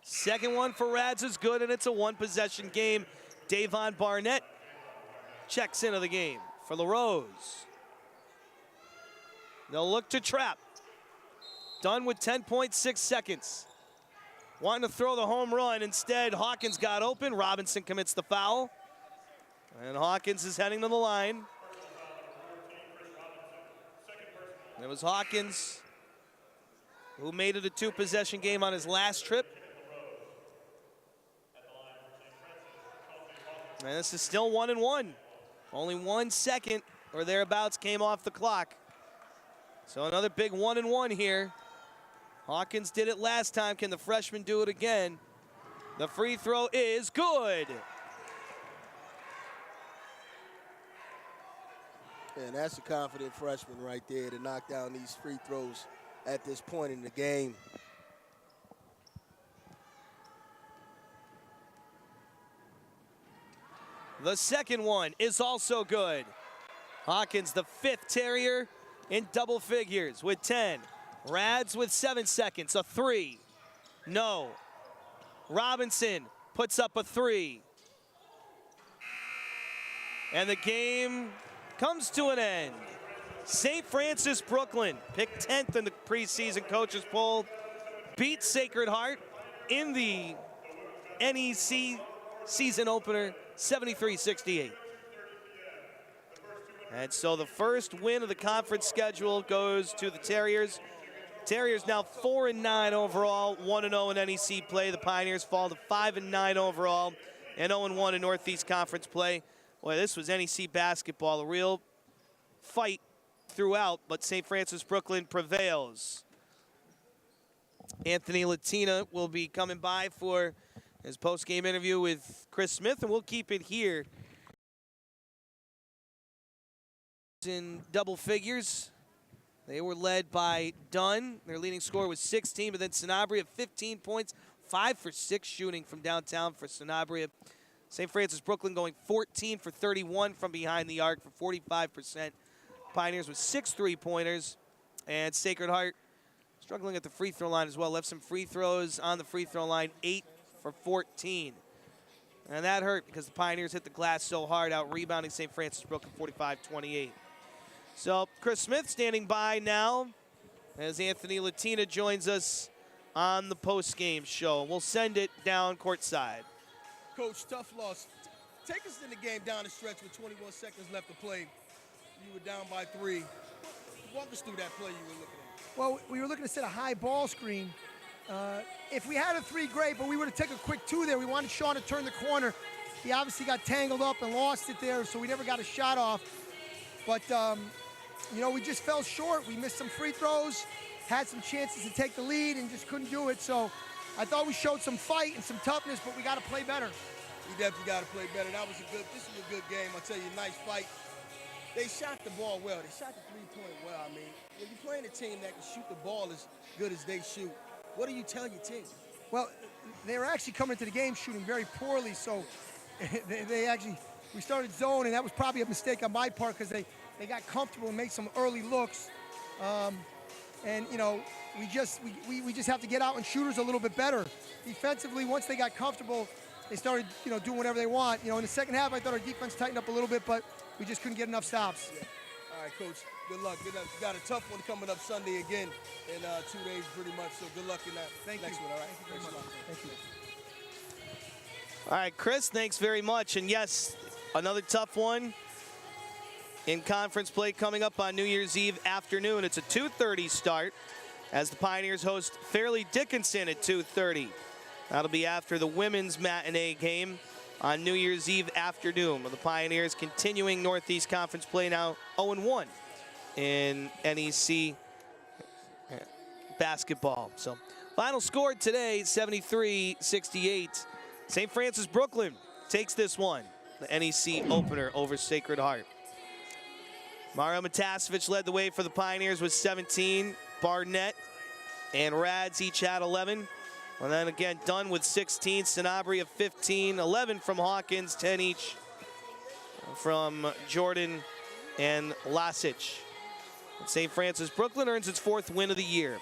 Second one for Rads is good, and it's a 1-possession game. Davon Barnett checks into the game for LaRose. They'll look to trap. Done with 10.6 seconds. Wanting to throw the home run. Instead, Hawkins got open. Robinson commits the foul. And Hawkins is heading to the line. It was Hawkins who made it a 2-possession game on his last trip. And this is still 1-1. Only 1 second or thereabouts came off the clock. So another big 1-1 here. Hawkins did it last time. Can the freshman do it again? The free throw is good.
And that's a confident freshman right there to knock down these free throws at this point in the game.
The second one is also good. Hawkins, the 5th Terrier in double figures with 10. Rads with 7 seconds, a 3. No. Robinson puts up a 3. And the game comes to an end. St. Francis Brooklyn, picked 10th in the preseason coaches poll, beat Sacred Heart in the NEC season opener, 73-68. And so the first win of the conference schedule goes to the Terriers. Terriers now 4-9 overall, 1-0 in NEC play. The Pioneers fall to 5-9 overall and 0-1 in Northeast Conference play. Boy, this was NEC basketball, a real fight throughout, but St. Francis Brooklyn prevails. Anthony Latina will be coming by for his post-game interview with Chris Smith, and we'll keep it here. In double figures. They were led by Dunn. Their leading scorer was 16, but then Sanabria 15 points, 5 for 6 shooting from downtown for Sanabria. St. Francis Brooklyn going 14 for 31 from behind the arc for 45%. Pioneers with 6 3-pointers. And Sacred Heart struggling at the free throw line as well. Left some free throws on the free throw line, 8 for 14. And that hurt because the Pioneers hit the glass so hard, out rebounding St. Francis Brooklyn 45-28. So Chris Smith standing by now as Anthony Latina joins us on the post-game show. We'll send it down courtside.
Coach, tough loss. Take us in the game down the stretch with 21 seconds left to play. You were down by 3. Walk us through that play you were looking at.
Well, we were looking to set a high ball screen. If we had a 3, great, but we would have taken a quick 2 there. We wanted Sean to turn the corner. He obviously got tangled up and lost it there, so we never got a shot off. But, you know, we just fell short. We missed some free throws, had some chances to take the lead, and just couldn't do it. So I thought we showed some fight and some toughness, but we got to play better.
He definitely got to play better. This was a good game. I'll tell you, nice fight. They shot the ball well. They shot the three-point well. I mean, when you're playing a team that can shoot the ball as good as they shoot, what do you tell your team?
Well, they were actually coming into the game shooting very poorly, so we started zone, and that was probably a mistake on my part because they got comfortable and made some early looks. And, you know, we just have to get out and shooters a little bit better. Defensively, once they got comfortable, they started, you know, doing whatever they want. You know, in the second half, I thought our defense tightened up a little bit, but we just couldn't get enough stops.
Yeah. All right, Coach, good luck. Good luck. You got a tough one coming up Sunday again in 2 days pretty much, so good luck in that next one, all right?
Thank you very much. Thank you.
All right, Chris, thanks very much. And yes, another tough one in conference play coming up on New Year's Eve afternoon. It's a 2:30 start as the Pioneers host Fairleigh Dickinson at 2:30. That'll be after the women's matinee game on New Year's Eve afternoon. The Pioneers continuing Northeast Conference play now 0-1 in NEC basketball. So final score today, 73-68. St. Francis Brooklyn takes this one, the NEC opener over Sacred Heart. Mario Matasevich led the way for the Pioneers with 17. Barnett and Rads each had 11. And then again, Dunn with 16, Sanabria 15, 11 from Hawkins, 10 each from Jordan and Lasich. St. Francis Brooklyn earns its 4th win of the year.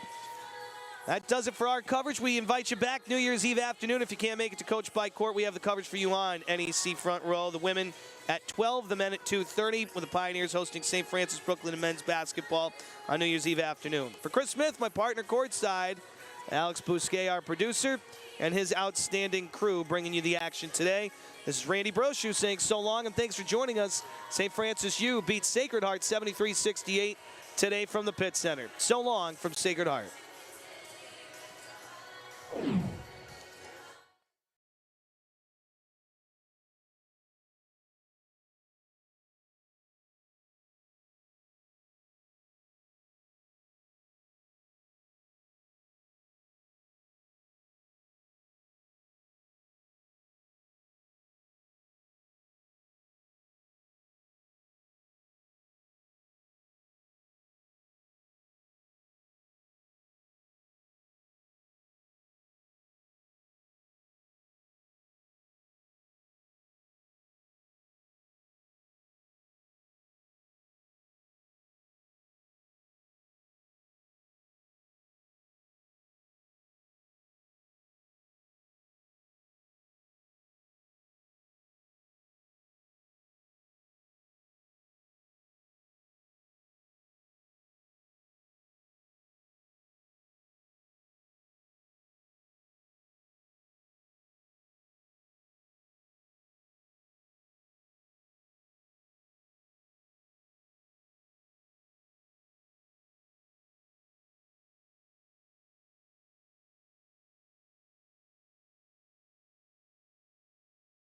That does it for our coverage. We invite you back New Year's Eve afternoon. If you can't make it to Coach by Court, we have the coverage for you on NEC Front Row. The women at 12, the men at 2:30, with the Pioneers hosting St. Francis Brooklyn in men's basketball on New Year's Eve afternoon. For Chris Smith, my partner courtside, Alex Bousquet, our producer, and his outstanding crew bringing you the action today. This is Randy Brochu saying so long and thanks for joining us. St. Francis U beats Sacred Heart 73-68 today from the Pitt Center. So long from Sacred Heart.